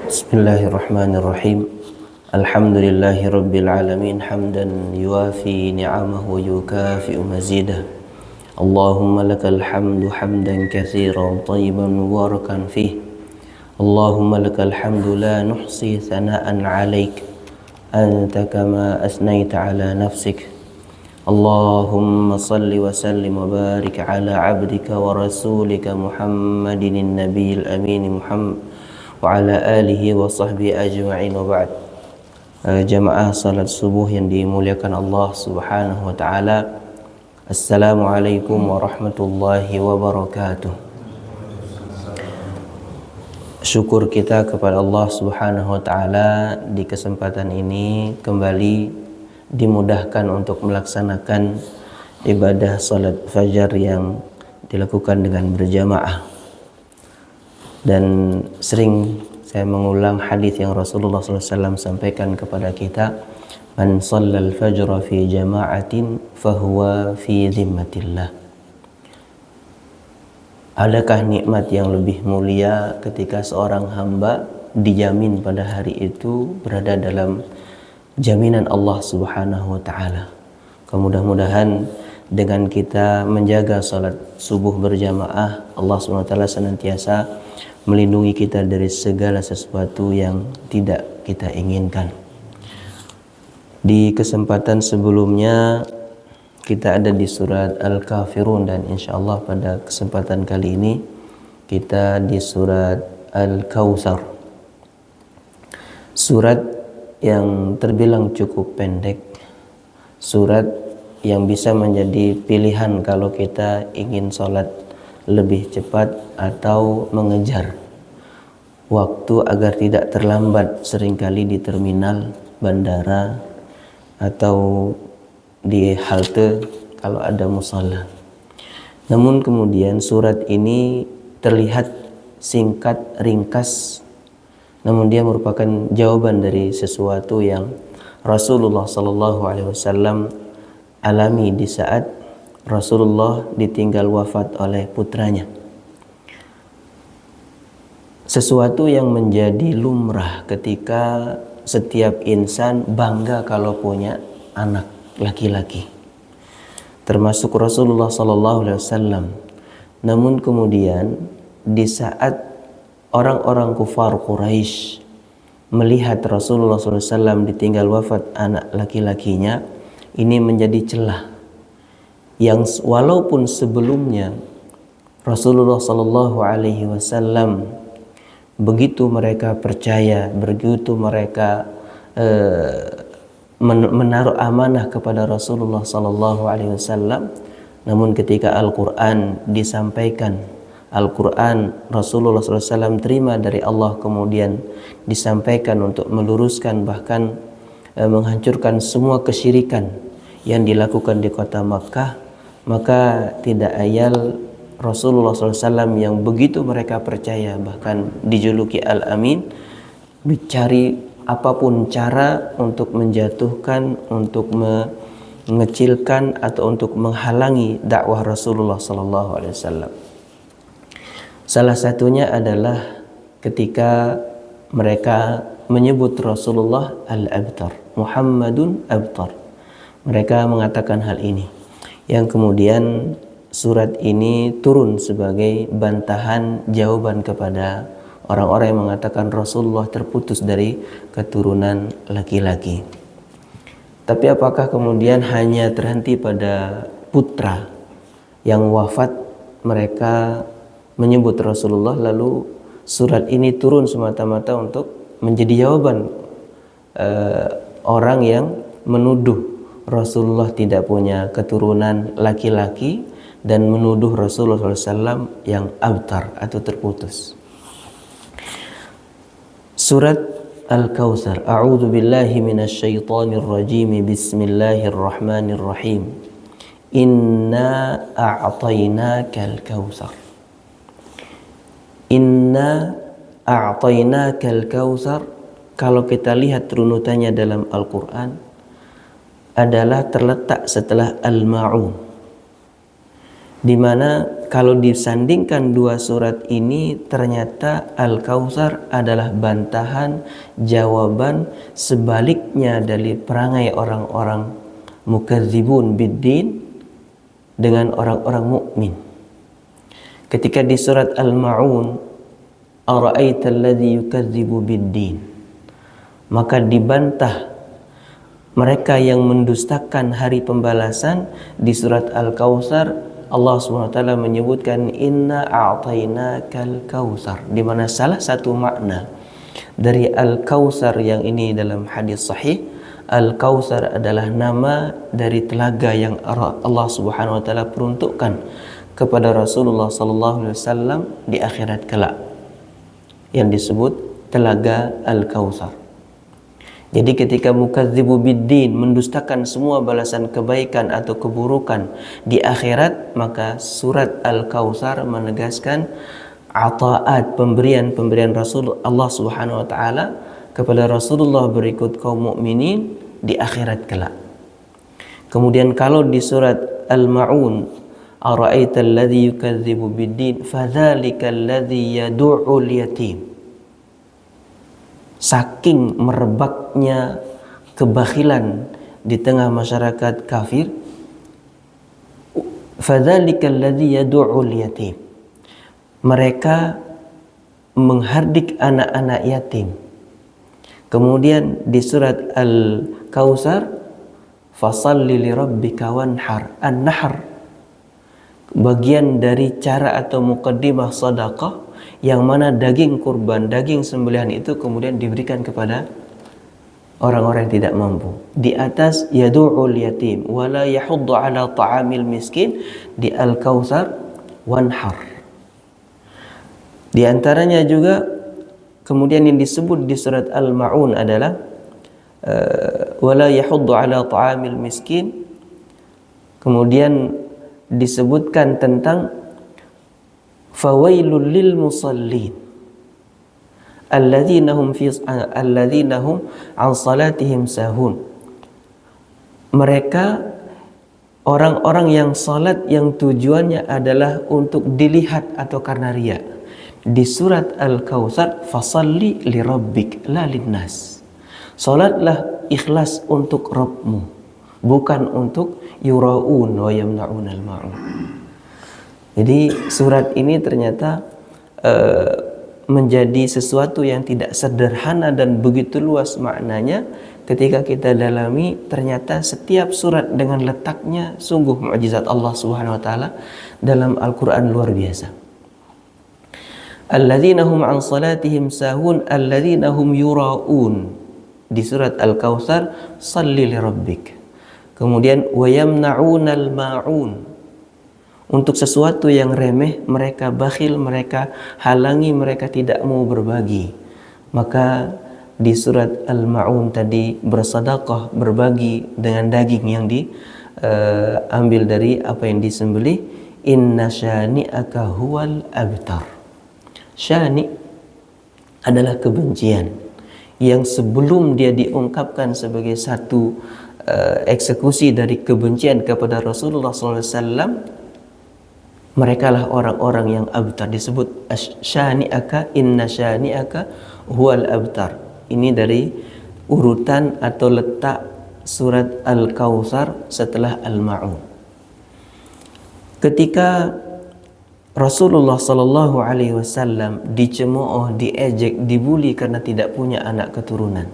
Bismillahirrahmanirrahim. Alhamdulillahi rabbil alamin hamdan yuwafi ni'amahu wa yukafi'u mazidah. Allahumma lakal hamdu hamdan katsiran tayyiban mubarakan fih. Allahumma lakal hamdu la nuhsi thana'an 'alaik anta kama asnaita 'ala nafsik. Allahumma salli wa sallim wa barik 'ala 'abdika wa rasulika Muhammadin nabiyil amin Muhammad wa ala alihi wa sahbihi ajma'in wa ba'd. Jamaah salat subuh yang dimuliakan Allah subhanahu wa ta'ala, Assalamualaikum warahmatullahi wabarakatuh. Syukur kita kepada Allah subhanahu wa ta'ala, di kesempatan ini kembali dimudahkan untuk melaksanakan ibadah salat fajar yang dilakukan dengan berjamaah. Dan sering saya mengulang hadis yang Rasulullah SAW sampaikan kepada kita, man shallal fajra fi jama'atin fahuwa fi dhimmatillah. Adakah nikmat yang lebih mulia ketika seorang hamba dijamin pada hari itu berada dalam jaminan Allah Subhanahu wa ta'ala. Mudah-mudahan dengan kita menjaga salat subuh berjamaah, Allah Subhanahu wa ta'ala senantiasa melindungi kita dari segala sesuatu yang tidak kita inginkan. Di kesempatan sebelumnya kita ada di surat Al-Kafirun, dan insyaallah pada kesempatan kali ini kita di surat Al-Kautsar. Surat yang terbilang cukup pendek, surat yang bisa menjadi pilihan kalau kita ingin sholat lebih cepat atau mengejar waktu agar tidak terlambat, seringkali di terminal bandara atau di halte kalau ada musala. Namun kemudian surat ini terlihat singkat, ringkas, namun dia merupakan jawaban dari sesuatu yang Rasulullah SAW alami di saat Rasulullah ditinggal wafat oleh putranya. Sesuatu yang menjadi lumrah ketika setiap insan bangga kalau punya anak laki-laki, termasuk Rasulullah SAW. Namun kemudian di saat orang-orang kufar Quraisy melihat Rasulullah SAW ditinggal wafat anak laki-lakinya, ini menjadi celah yang walaupun sebelumnya Rasulullah SAW begitu mereka percaya, begitu mereka menaruh amanah kepada Rasulullah SAW, namun ketika Al-Quran disampaikan, Al-Quran Rasulullah SAW terima dari Allah, kemudian disampaikan untuk meluruskan bahkan menghancurkan semua kesyirikan yang dilakukan di kota Makkah, maka tidak ayal Rasulullah SAW yang begitu mereka percaya, bahkan dijuluki Al-Amin, mencari apapun cara untuk menjatuhkan, untuk mengecilkan atau untuk menghalangi dakwah Rasulullah SAW. Salah satunya adalah ketika mereka menyebut Rasulullah Al-Abtar, Muhammadun Abtar. Mereka mengatakan hal ini, yang kemudian surat ini turun sebagai bantahan jawaban kepada orang-orang yang mengatakan Rasulullah terputus dari keturunan laki-laki. Tapi apakah kemudian hanya terhenti pada putra yang wafat mereka menyebut Rasulullah, lalu surat ini turun semata-mata untuk menjadi jawaban orang yang menuduh Rasulullah tidak punya keturunan laki-laki dan menuduh Rasulullah SAW yang abtar atau terputus. Surat Al-Kautsar. A'udzu billahi minasyaitonir rajim. Bismillahirrahmanirrahim. Inna a'tainakal kautsar. Inna a'tainakal kautsar, kalau kita lihat runutannya dalam Al-Quran, adalah terletak setelah Al-Ma'un, di mana kalau disandingkan dua surat ini, ternyata Al-Kautsar adalah bantahan, jawaban sebaliknya dari perangai orang-orang mukadzibun biddin dengan orang-orang mukmin. Ketika di surat Al-Ma'un, ara'aita alladzi yukadzibu biddin, maka dibantah mereka yang mendustakan hari pembalasan. Di surat Al-Kautsar Allah SWT menyebutkan inna a'tainakal kautsar, di mana salah satu makna dari Al-Kautsar yang ini dalam hadis sahih, Al-Kautsar adalah nama dari telaga yang Allah Subhanahu wa taala peruntukkan kepada Rasulullah sallallahu alaihi wasallam di akhirat kelak, yang disebut telaga Al-Kautsar. Jadi ketika mukadzibu biddin mendustakan semua balasan kebaikan atau keburukan di akhirat, maka surat Al-Kautsar menegaskan ata'at, pemberian Rasul Allah Subhanahu wa taala kepada Rasulullah berikut kaum mukminin di akhirat kelak. Kemudian kalau di surat Al-Ma'un, ara'aita alladzi yukadzibu biddin fadzalikal ladzi yad'ul yatim. Saking merebaknya kebakhilan di tengah masyarakat kafir, fadzalikal ladzi yad'ul yatim, mereka menghardik anak-anak yatim. Kemudian di surat Al-Kautsar, fasalli lirabbika wanhar, an-nahr, bagian dari cara atau muqaddimah sedekah, yang mana daging kurban, daging sembelihan itu kemudian diberikan kepada orang-orang yang tidak mampu. Di atas yadu'ul yatim wala yahuddu ala ta'amil miskin, di Al-Kautsar wanhar. Di antaranya juga kemudian yang disebut di surat Al-Ma'un adalah wala yahuddu ala ta'amil miskin. Kemudian disebutkan tentang fawailul lil musallin alladzina hum an salatihim sahun. Mereka orang-orang yang salat yang tujuannya adalah untuk dilihat atau karena riya. Di surat Al-Kautsar, fasalli li rabbik la linnas, salatlah ikhlas untuk Rabbmu, bukan untuk yura'un wa yamna'un al-ma'un. Jadi surat ini ternyata menjadi sesuatu yang tidak sederhana dan begitu luas maknanya. Ketika kita dalami, ternyata setiap surat dengan letaknya sungguh mukjizat Allah Subhanahu wa taala dalam Al-Qur'an luar biasa. Alladzina hum an salatihim sahun alladzina hum yura'un. Di surat Al-Kautsar, shalli li rabbik. Kemudian wa yamna'unal ma'un. Untuk sesuatu yang remeh mereka bakhil, mereka halangi, mereka tidak mau berbagi. Maka di surat Al-Ma'un tadi bersedekah, berbagi dengan daging yang diambil dari apa yang disembelih. Inna syani'aka huwal abtar. Syani' adalah kebencian yang sebelum dia diungkapkan sebagai satu eksekusi dari kebencian kepada Rasulullah SAW, mereka lah orang-orang yang abtar. Disebut syani'aka, inna syani'aka huwal abtar. Ini dari urutan atau letak surat Al-Kautsar setelah Al-Ma'un. Ketika Rasulullah sallallahu alaihi wasallam dicemooh, diejek, dibuli karena tidak punya anak keturunan.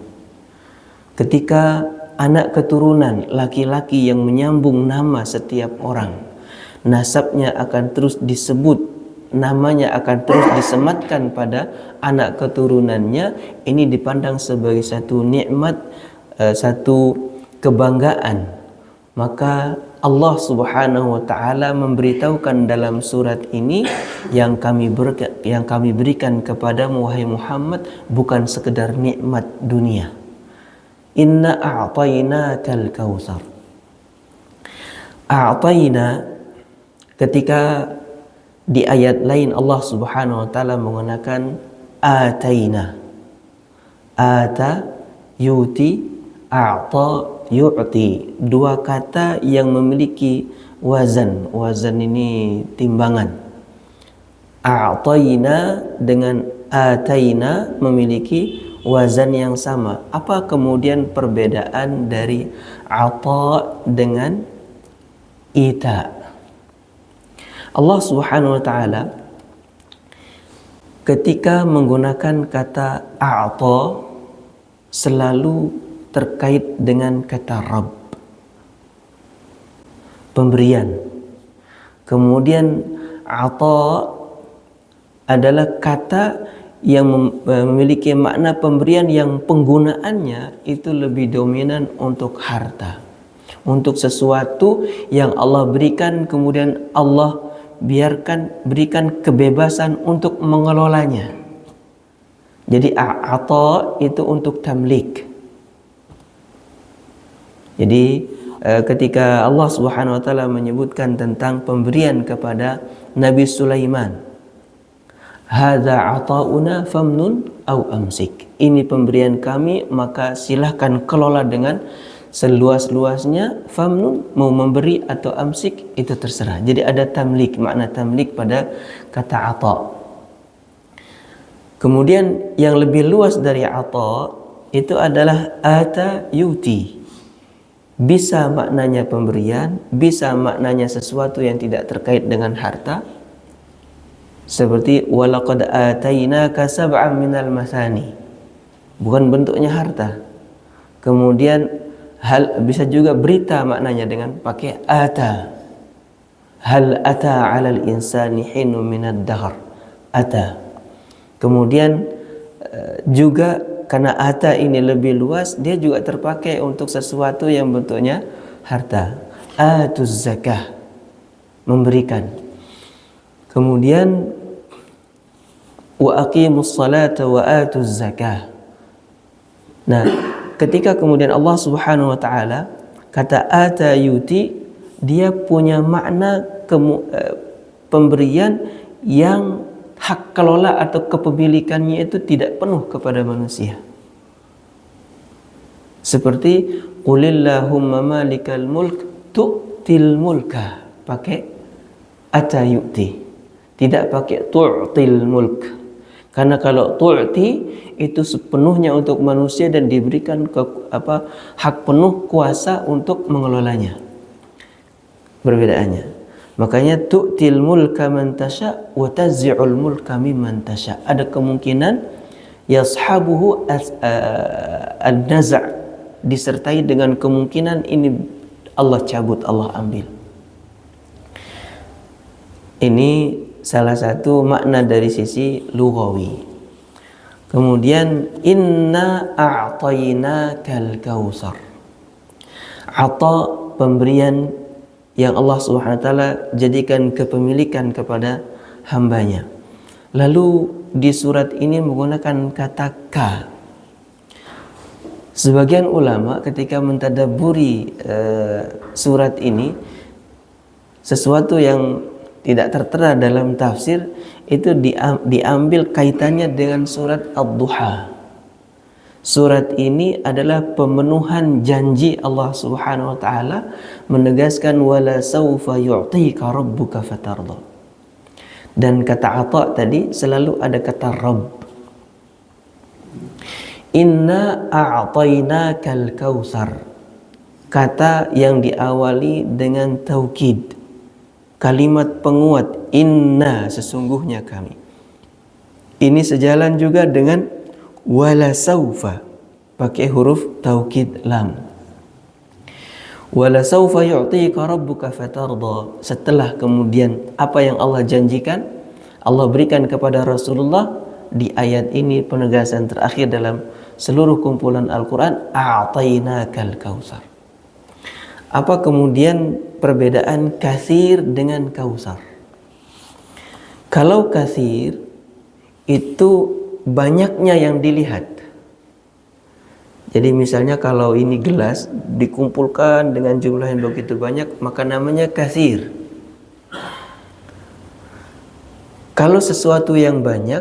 Ketika anak keturunan laki-laki yang menyambung nama setiap orang, nasabnya akan terus disebut, namanya akan terus disematkan pada anak keturunannya, ini dipandang sebagai satu nikmat, satu kebanggaan. Maka Allah Subhanahu wa taala memberitahukan dalam surat ini, yang kami berikan kepadamu wahai Muhammad bukan sekedar nikmat dunia. Inna a'tainakal kautsar. A'taina, ketika di ayat lain Allah Subhanahu wa taala menggunakan ataina. Ata, yuti, a'ta, yu'ti. Dua kata yang memiliki wazan. Wazan ini timbangan. A'tayna dengan ataina memiliki wazan yang sama. Apa kemudian perbedaan dari ata dengan ita? Allah Subhanahu wa taala ketika menggunakan kata a'ta selalu terkait dengan kata Rabb, pemberian. Kemudian ata adalah kata yang memiliki makna pemberian yang penggunaannya itu lebih dominan untuk harta, untuk sesuatu yang Allah berikan, kemudian Allah berikan kebebasan untuk mengelolanya. Jadi ata itu untuk tamlik. Jadi ketika Allah Subhanahu wa taala menyebutkan tentang pemberian kepada Nabi Sulaiman, hadza ata'una famnun au amsik. Ini pemberian kami, maka silahkan kelola dengan seluas-luasnya. Famnun, mau memberi, atau amsik, itu terserah. Jadi ada tamlik, makna tamlik pada kata ata. Kemudian yang lebih luas dari ata itu adalah ata yuti. Bisa maknanya pemberian, bisa maknanya sesuatu yang tidak terkait dengan harta. Seperti walaqad atainaka sab'an minal masani, bukan bentuknya harta. Kemudian bisa juga berita maknanya dengan pakai ata. Hal ata 'alal insani hinun minad dahr, ata. Kemudian juga karena ata ini lebih luas, dia juga terpakai untuk sesuatu yang bentuknya harta. Atuz zakah, memberikan. Kemudian wa aqimus salata wa atuz zakah. Nah, ketika kemudian Allah Subhanahu wa taala kata ata yuti, dia punya makna pemberian yang hak kelola atau kepemilikannya itu tidak penuh kepada manusia. Seperti qulillahumma malikal mulk tu'til mulka, pakai ata yuti. Tidak pakai tu'til mulk. Karena kalau tu'ti itu sepenuhnya untuk manusia dan diberikan hak penuh kuasa untuk mengelolanya. Perbedaannya. Makanya tu'til mulka man tasha wa tazzi'ul mulka mimman tasha. Ada kemungkinan yashabuhu an-naza', disertai dengan kemungkinan ini Allah cabut, Allah ambil. Ini salah satu makna dari sisi lughawi. Kemudian inna a'tainakal kautsar. Ata, pemberian yang Allah Subhanahu wa taala jadikan kepemilikan kepada hambanya. Lalu di surat ini menggunakan kata ka. Sebagian ulama ketika mentadabburi surat ini, sesuatu yang tidak tertera dalam tafsir itu diambil kaitannya dengan surat Ad-Duha. Surat ini adalah pemenuhan janji Allah Subhanahu wa taala, menegaskan wala saufa yu'tika rabbuka fatarda. Dan kata ata tadi selalu ada kata Rabb. Inna a'tainakal kautsar. Kata yang diawali dengan taukid. Kalimat penguat, inna, sesungguhnya kami. Ini sejalan juga dengan wala saufa, pakai huruf taukid lam. Wala saufa yu'tika rabbuka fatarda. Setelah kemudian apa yang Allah janjikan, Allah berikan kepada Rasulullah, di ayat ini penegasan terakhir dalam seluruh kumpulan Al-Quran, a'tainakal kautsar. Apa kemudian perbedaan katsir dengan kausar? Kalau katsir itu banyaknya yang dilihat. Jadi misalnya kalau ini gelas dikumpulkan dengan jumlah yang begitu banyak, maka namanya katsir. Kalau sesuatu yang banyak,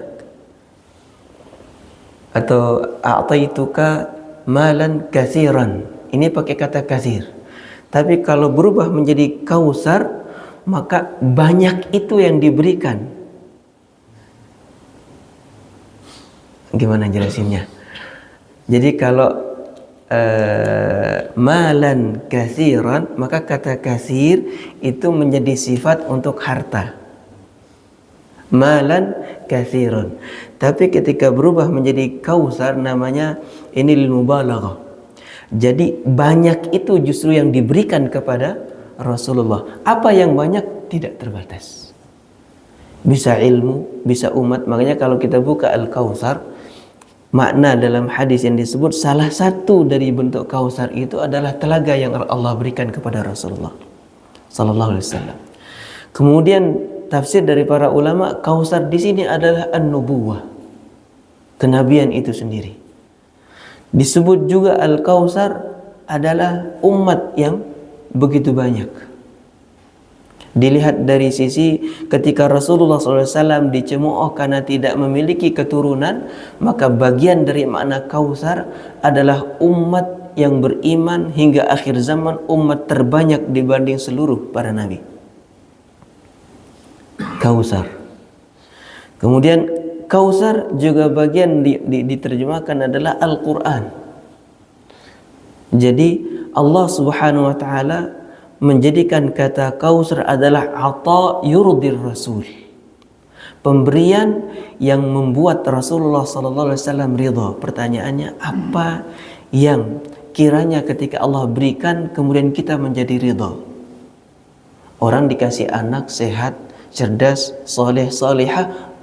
atau a'taituka malan katsiran, ini pakai kata katsir. Tapi kalau berubah menjadi kausar, maka banyak itu yang diberikan. Gimana jelasinnya? Jadi kalau malan katsiran, maka kata katsir itu menjadi sifat untuk harta. Malan katsiran. Tapi ketika berubah menjadi kausar, namanya ini lil mubalaghah. Jadi banyak itu justru yang diberikan kepada Rasulullah. Apa yang banyak tidak terbatas. Bisa ilmu, bisa umat. Makanya kalau kita buka Al-Kautsar, makna dalam hadis yang disebut salah satu dari bentuk kausar itu adalah telaga yang Allah berikan kepada Rasulullah sallallahu alaihi wasallam. Kemudian tafsir dari para ulama, kausar di sini adalah an-nubuwah, kenabian itu sendiri. Disebut juga al-kausar adalah umat yang begitu banyak. Dilihat dari sisi ketika Rasulullah SAW dicemooh karena tidak memiliki keturunan, maka bagian dari makna kausar adalah umat yang beriman hingga akhir zaman, umat terbanyak dibanding seluruh para nabi. Kausar. Kemudian kausar juga bagian diterjemahkan adalah Al-Quran. Jadi Allah Subhanahu wa ta'ala menjadikan kata kausar adalah ata yurdir rasul, pemberian yang membuat Rasulullah sallallahu alaihi wasallam ridha. Pertanyaannya, apa yang kiranya ketika Allah berikan kemudian kita menjadi ridha? Orang dikasih anak sehat, cerdas, soleh, solihah,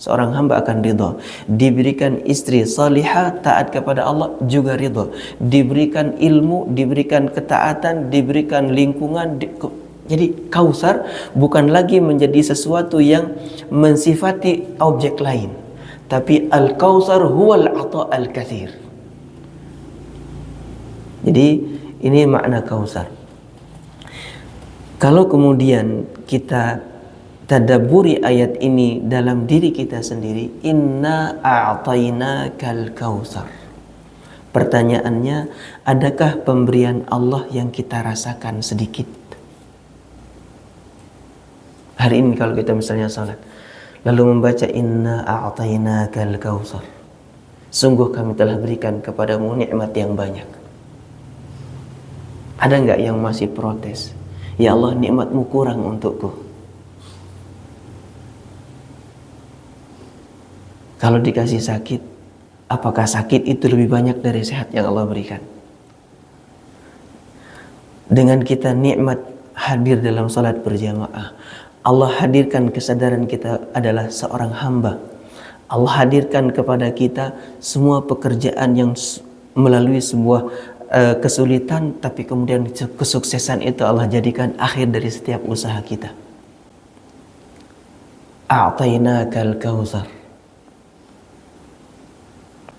seorang hamba akan ridha. Diberikan istri salihah, taat kepada Allah, juga ridha. Diberikan ilmu, diberikan ketaatan, diberikan lingkungan. Jadi kausar bukan lagi menjadi sesuatu yang mensifati objek lain, tapi al-kausar huwal ata al-katsir. Jadi ini makna kausar. Kalau kemudian kita tadabburi ayat ini dalam diri kita sendiri, inna a'tainakal kautsar. Pertanyaannya, adakah pemberian Allah yang kita rasakan sedikit? Hari ini kalau kita misalnya salat, lalu membaca inna a'tainakal kautsar, sungguh kami telah berikan kepadamu nikmat yang banyak. Ada enggak yang masih protes? Ya Allah, nikmatmu kurang untukku. Kalau dikasih sakit, apakah sakit itu lebih banyak dari sehat yang Allah berikan? Dengan kita nikmat hadir dalam salat berjamaah, Allah hadirkan kesadaran kita adalah seorang hamba. Allah hadirkan kepada kita semua pekerjaan yang melalui sebuah kesulitan, tapi kemudian kesuksesan itu Allah jadikan akhir dari setiap usaha kita. A'tainakal kautsar.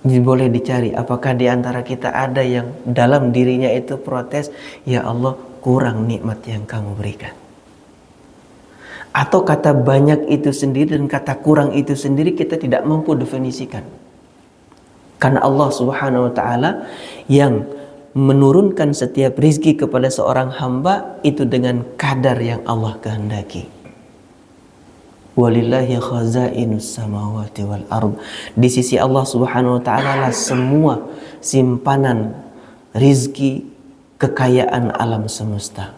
Jadi boleh dicari apakah di antara kita ada yang dalam dirinya itu protes, ya Allah kurang nikmat yang kamu berikan. Atau kata banyak itu sendiri dan kata kurang itu sendiri kita tidak mampu definisikan. Karena Allah Subhanahu wa ta'ala yang menurunkan setiap rizki kepada seorang hamba itu dengan kadar yang Allah kehendaki. Walillahi khazainus samawati wal ard. Di sisi Allah Subhanahu wa ta'ala lah semua simpanan rizki, kekayaan alam semesta.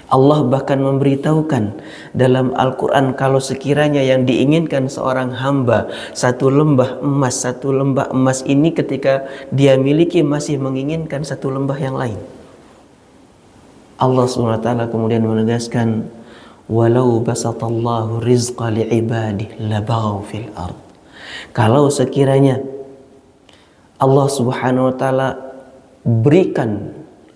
Allah bahkan memberitahukan dalam Al-Quran kalau sekiranya yang diinginkan seorang hamba satu lembah emas ini ketika dia miliki masih menginginkan satu lembah yang lain. Allah SWT kemudian menegaskan, walau basatallahu rizqa li'ibadihi labaghaw fil ard. Kalau sekiranya Allah Subhanahu wa ta'ala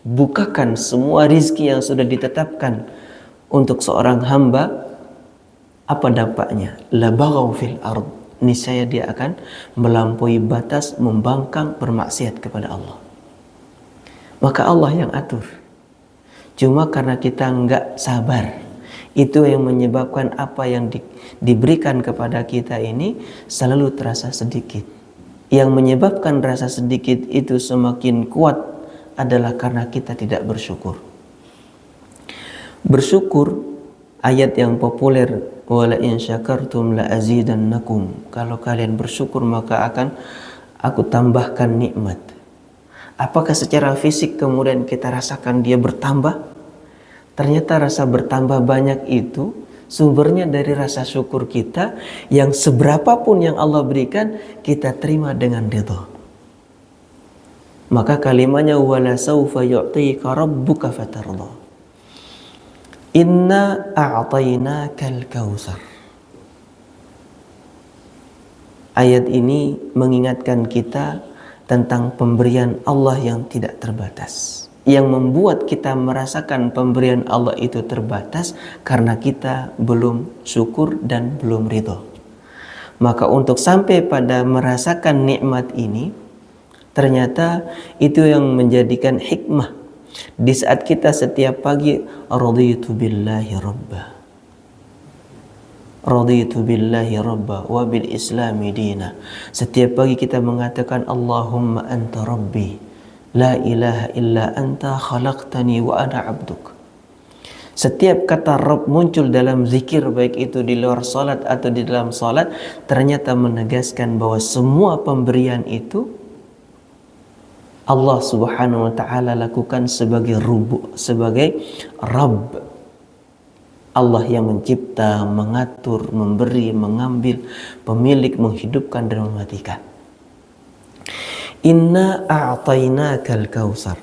bukakan semua rizki yang sudah ditetapkan untuk seorang hamba, apa dampaknya? Labaghaw fil ard. Niscaya dia akan melampaui batas, membangkang, bermaksiat kepada Allah. Maka Allah yang atur. Cuma karena kita enggak sabar, itu yang menyebabkan apa yang diberikan kepada kita ini selalu terasa sedikit. Yang menyebabkan rasa sedikit itu semakin kuat adalah karena kita tidak bersyukur. Bersyukur, ayat yang populer wa la in syakartum la azidannakum. Kalau kalian bersyukur maka akan aku tambahkan nikmat. Apakah secara fisik kemudian kita rasakan dia bertambah? Ternyata rasa bertambah banyak itu sumbernya dari rasa syukur kita, yang seberapapun yang Allah berikan kita terima dengan ridha. Maka kalimatnya wala saufa yu'tika rabbuka fatarda. Inna a'tainakal kautsar. Ayat ini mengingatkan kita tentang pemberian Allah yang tidak terbatas. Yang membuat kita merasakan pemberian Allah itu terbatas karena kita belum syukur dan belum ridho. Maka untuk sampai pada merasakan nikmat ini, ternyata itu yang menjadikan hikmah. Di saat kita setiap pagi raditu billahi rabba, raditu billahi rabba wa bil islami dina. Setiap pagi kita mengatakan Allahumma anta rabbi, la ilaha illa anta khalaqtani wa ana abduk. Setiap kata Rabb muncul dalam zikir, baik itu di luar salat atau di dalam salat, ternyata menegaskan bahwa semua pemberian itu Allah Subhanahu wa taala lakukan sebagai sebagai Rabb. Allah yang mencipta, mengatur, memberi, mengambil, pemilik, menghidupkan dan mematikan. Inna a'tainakal kautsar.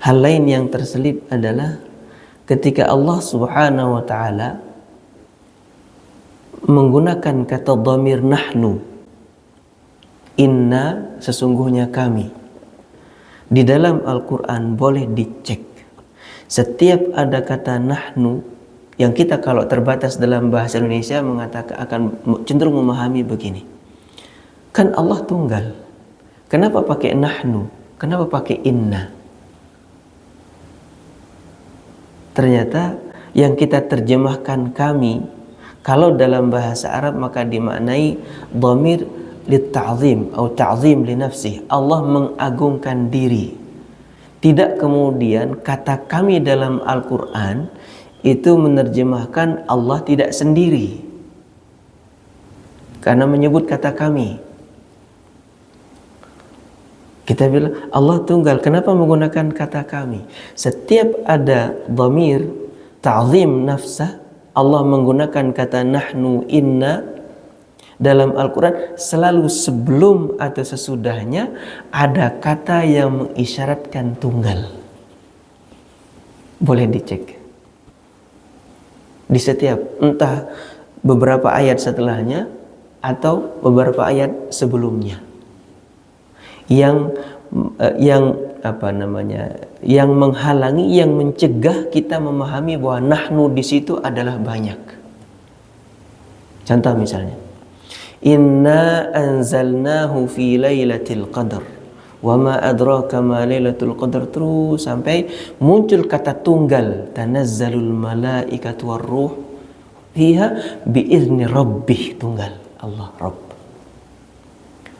Hal lain yang terselip adalah ketika Allah Subhanahu wa taala menggunakan kata dhamir nahnu. Inna, sesungguhnya kami. Di dalam Al-Qur'an boleh dicek. Setiap ada kata nahnu yang kita kalau terbatas dalam bahasa Indonesia mengatakan akan cenderung memahami begini. Kan Allah tunggal. Kenapa pakai nahnu? Kenapa pakai inna? Ternyata yang kita terjemahkan kami, kalau dalam bahasa Arab maka dimaknai dhamir litta'zim atau ta'zim li nafsih. Allah mengagungkan diri. Tidak kemudian kata kami dalam Al-Quran itu menerjemahkan Allah tidak sendiri. Karena menyebut kata kami. Kita bilang Allah tunggal. Kenapa menggunakan kata kami? Setiap ada dhamir ta'zim nafsah, Allah menggunakan kata nahnu, inna dalam Al-Quran selalu sebelum atau sesudahnya ada kata yang mengisyaratkan tunggal. Boleh dicek. Di setiap entah beberapa ayat setelahnya atau beberapa ayat sebelumnya. Yang menghalangi, yang mencegah kita memahami bahwa nahnu di situ adalah banyak. Contoh misalnya, inna anzalnahu fi lailatul qadar wa ma adraka ma lailatul qadar, terus sampai muncul kata tunggal, tanazzalul malaikatu warruh fiha biizni rabbih, tunggal Allah Rabb.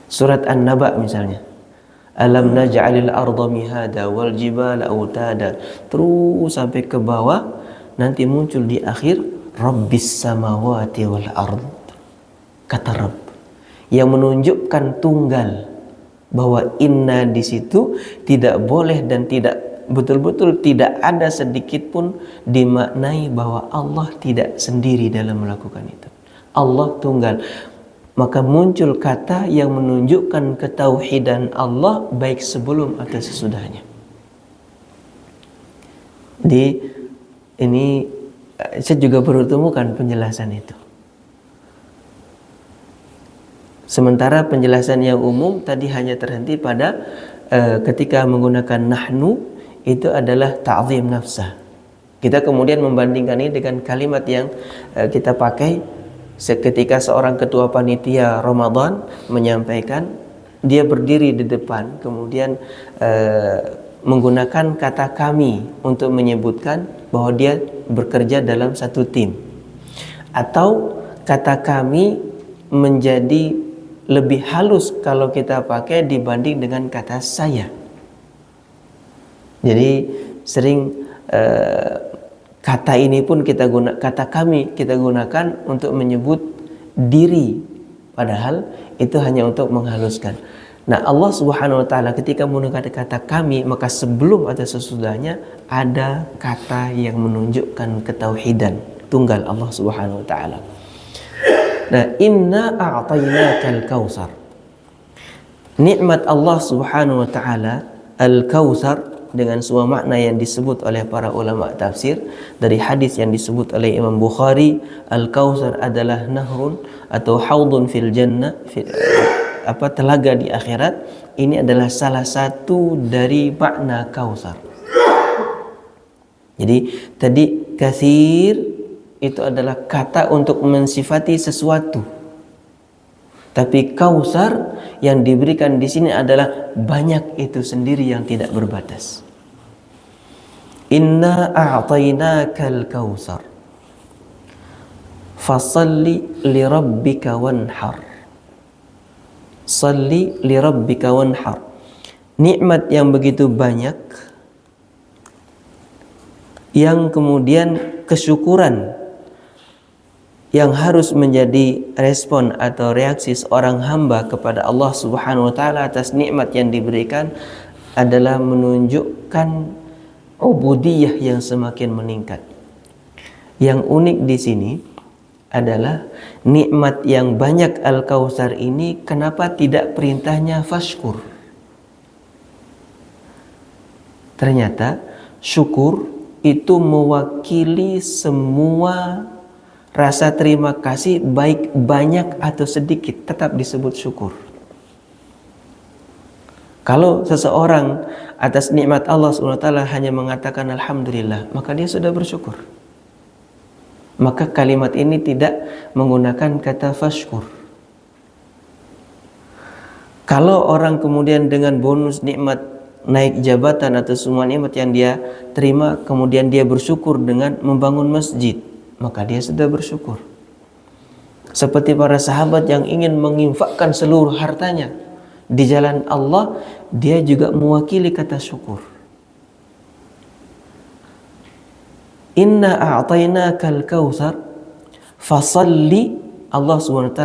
Surat An-Naba misalnya, alam naj'alil arda mihada wal jibala autada, terus sampai ke bawah, nanti muncul di akhir rabbis samawati wal ard, kata Rabb yang menunjukkan tunggal, bahwa inna di situ tidak boleh dan tidak betul-betul tidak ada sedikit pun dimaknai bahwa Allah tidak sendiri dalam melakukan itu. Allah tunggal. Maka muncul kata yang menunjukkan ketauhidan Allah baik sebelum atau sesudahnya. Ini saya juga baru temukan penjelasan itu. Sementara penjelasan yang umum tadi hanya terhenti pada ketika menggunakan nahnu itu adalah ta'zim nafsah. Kita kemudian membandingkan ini dengan kalimat yang kita pakai seketika seorang ketua panitia Ramadan menyampaikan, dia berdiri di depan kemudian menggunakan kata kami untuk menyebutkan bahwa dia bekerja dalam satu tim, atau kata kami menjadi lebih halus kalau kita pakai dibanding dengan kata saya. Jadi sering Kata ini pun kata kami kita gunakan untuk menyebut diri, padahal itu hanya untuk menghaluskan. Nah, Allah Subhanahu wa taala ketika menggunakan kata kami, maka sebelum atau sesudahnya ada kata yang menunjukkan ketauhidan tunggal Allah Subhanahu wa taala. Nah, inna a'tainakal kautsar. Nikmat Allah Subhanahu wa taala al-kautsar dengan semua makna yang disebut oleh para ulama tafsir. Dari hadis yang disebut oleh Imam Bukhari, al-kautsar adalah nahrun atau haudun fil jannah, telaga di akhirat. Ini adalah salah satu dari makna kautsar. Jadi tadi katsir itu adalah kata untuk mensifati sesuatu, tapi kautsar yang diberikan di sini adalah banyak itu sendiri yang tidak berbatas. Inna a'tainakal kautsar fasalli li rabbika wanhar. Salli li rabbika wanhar. Nikmat yang begitu banyak yang kemudian kesyukuran yang harus menjadi respon atau reaksi seorang hamba kepada Allah Subhanahu wa taala atas nikmat yang diberikan adalah menunjukkan ubudiyah yang semakin meningkat. Yang unik di sini adalah nikmat yang banyak Al-Kautsar ini, kenapa tidak perintahnya fashkur? Ternyata syukur itu mewakili semua rasa terima kasih, baik banyak atau sedikit, tetap disebut syukur. Kalau seseorang atas nikmat Allah SWT hanya mengatakan alhamdulillah, maka dia sudah bersyukur. Maka kalimat ini tidak menggunakan kata fashkur. Kalau orang kemudian dengan bonus nikmat naik jabatan atau semua nikmat yang dia terima, kemudian dia bersyukur dengan membangun masjid, maka dia sudah bersyukur. Seperti para sahabat yang ingin menginfakkan seluruh hartanya di jalan Allah, dia juga mewakili kata syukur. Inna a'tainakal kautsar fasalli. Allah SWT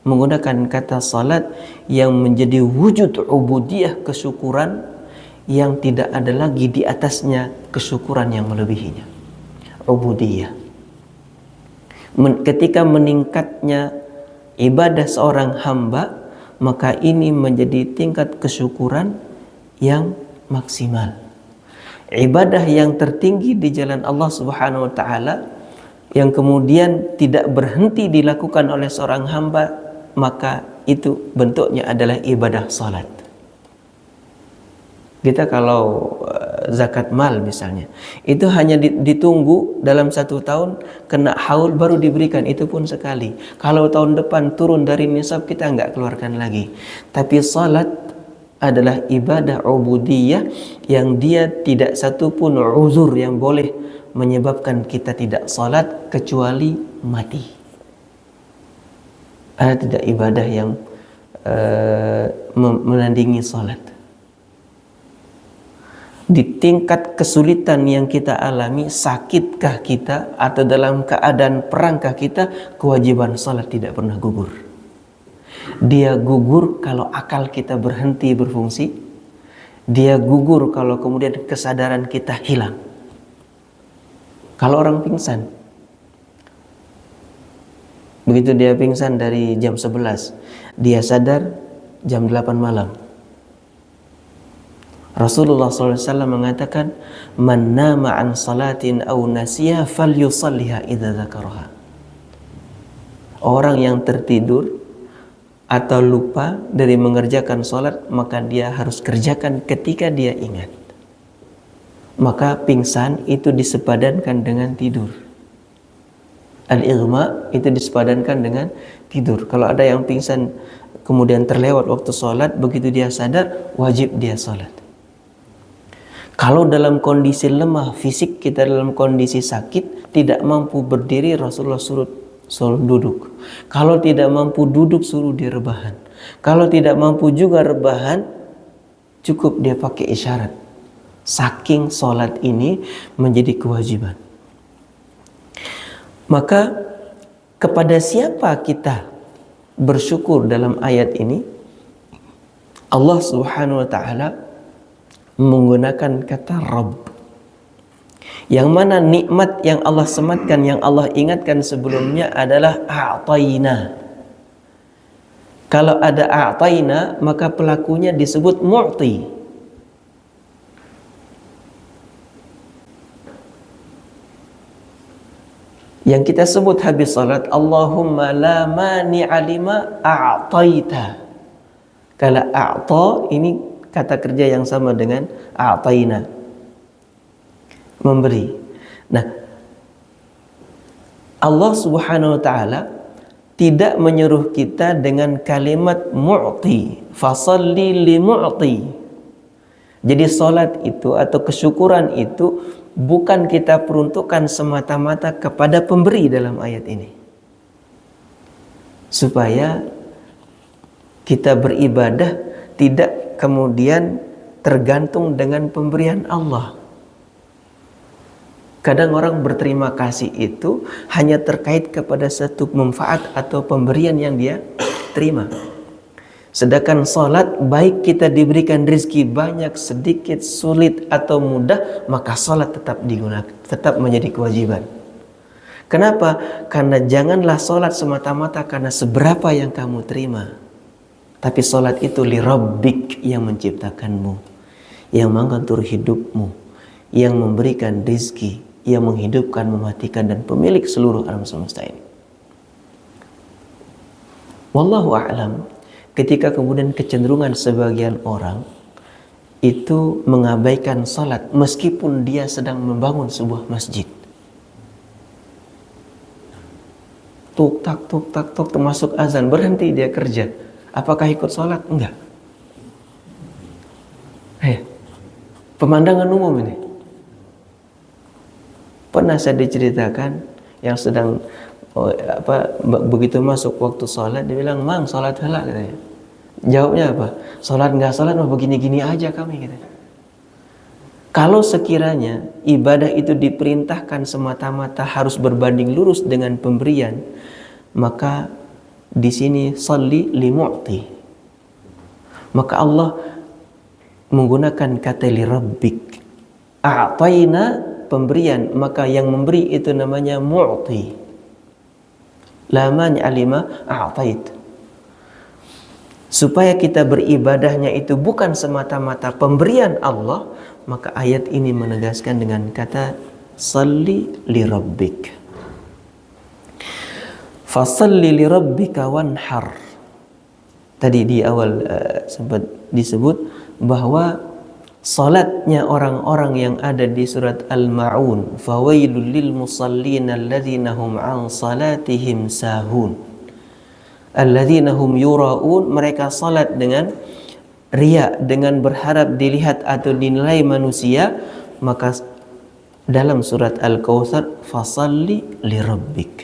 menggunakan kata salat yang menjadi wujud ubudiyah, kesyukuran yang tidak ada lagi di atasnya kesyukuran yang melebihinya. Ubudiyah. Ketika meningkatnya ibadah seorang hamba, maka ini menjadi tingkat kesyukuran yang maksimal. Ibadah yang tertinggi di jalan Allah Subhanahu wa taala yang kemudian tidak berhenti dilakukan oleh seorang hamba, maka itu bentuknya adalah ibadah salat. Kita kalau zakat mal misalnya, itu hanya ditunggu dalam 1 tahun kena haul baru diberikan, itu pun sekali. Kalau tahun depan turun dari nisab, kita enggak keluarkan lagi. Tapi salat adalah ibadah ubudiyah yang dia tidak satu pun uzur yang boleh menyebabkan kita tidak salat kecuali mati. Ada tidak ibadah yang menandingi salat? Di tingkat kesulitan yang kita alami, sakitkah kita atau dalam keadaan perangkah kita, kewajiban salat tidak pernah gugur. Dia gugur kalau akal kita berhenti berfungsi. Dia gugur kalau kemudian kesadaran kita hilang. Kalau orang pingsan, begitu dia pingsan dari jam 11, dia sadar jam 8 malam. Rasulullah SAW mengatakan, man nama an salatin aw nasiya falyusalliha idza dzakaraha. Orang yang tertidur atau lupa dari mengerjakan salat, maka dia harus kerjakan ketika dia ingat. Maka pingsan itu disepadankan dengan tidur. Al-ighma itu disepadankan dengan tidur. Kalau ada yang pingsan kemudian terlewat waktu salat, begitu dia sadar, wajib dia salat. Kalau dalam kondisi lemah fisik, kita dalam kondisi sakit, tidak mampu berdiri, Rasulullah suruh duduk. Kalau tidak mampu duduk, suruh dia rebahan. Kalau tidak mampu juga rebahan, cukup dia pakai isyarat. Saking salat ini menjadi kewajiban. Maka kepada siapa kita bersyukur dalam ayat ini? Allah Subhanahu wa taala menggunakan kata Rabb, yang mana nikmat yang Allah sematkan, yang Allah ingatkan sebelumnya adalah a'tayna. Kalau ada a'tayna, maka pelakunya disebut mu'ti. Yang kita sebut habis salat, Allahumma la mani'a lima a'tayta. Kalau a'ta ini kata kerja yang sama dengan a'tayna, memberi. Nah, Allah Subhanahu wa taala tidak menyuruh kita dengan kalimat mu'ti, fasalli li mu'ti. Jadi salat itu atau kesyukuran itu bukan kita peruntukkan semata-mata kepada pemberi dalam ayat ini, supaya kita beribadah tidak kemudian tergantung dengan pemberian Allah. Kadang orang berterima kasih itu hanya terkait kepada satu manfaat atau pemberian yang dia terima. Sedangkan salat, baik kita diberikan rezeki banyak, sedikit, sulit atau mudah, maka salat tetap digunakan, tetap menjadi kewajiban. Kenapa? Karena janganlah salat semata-mata karena seberapa yang kamu terima, tapi salat itu li rabbik, yang menciptakanmu, yang mengatur hidupmu, yang memberikan rezeki, yang menghidupkan, mematikan, dan pemilik seluruh alam semesta ini. Wallahu a'lam. Ketika kemudian kecenderungan sebagian orang itu mengabaikan salat meskipun dia sedang membangun sebuah masjid. Tuk tak termasuk azan, berhenti dia kerja. Apakah ikut salat? Enggak. Pemandangan umum ini. Pernah saya diceritakan yang sedang begitu masuk waktu salat, dia bilang, "Mang, salat heula," katanya. Jawabnya apa? "Salat enggak salat mah begini-gini aja kami," katanya. Kalau sekiranya ibadah itu diperintahkan semata-mata harus berbanding lurus dengan pemberian, maka di sini salli li mu'ti. Maka Allah menggunakan kata li rabbik. A'tayna, pemberian, maka yang memberi itu namanya mu'ti. La mani'a lima a'tait. Supaya kita beribadahnya itu bukan semata-mata pemberian Allah, maka ayat ini menegaskan dengan kata salli li rabbik. Fasalli li rabbika wanhar. Tadi di awal sempat disebut bahwa salatnya orang-orang yang ada di surat Al-Ma'un, fawailul lil musallin alladzina hum an salatihim sahun alladzina hum yura'un, mereka salat dengan riya, dengan berharap dilihat atau dinilai manusia. Maka dalam surat Al-Kautsar, fasalli li rabbik.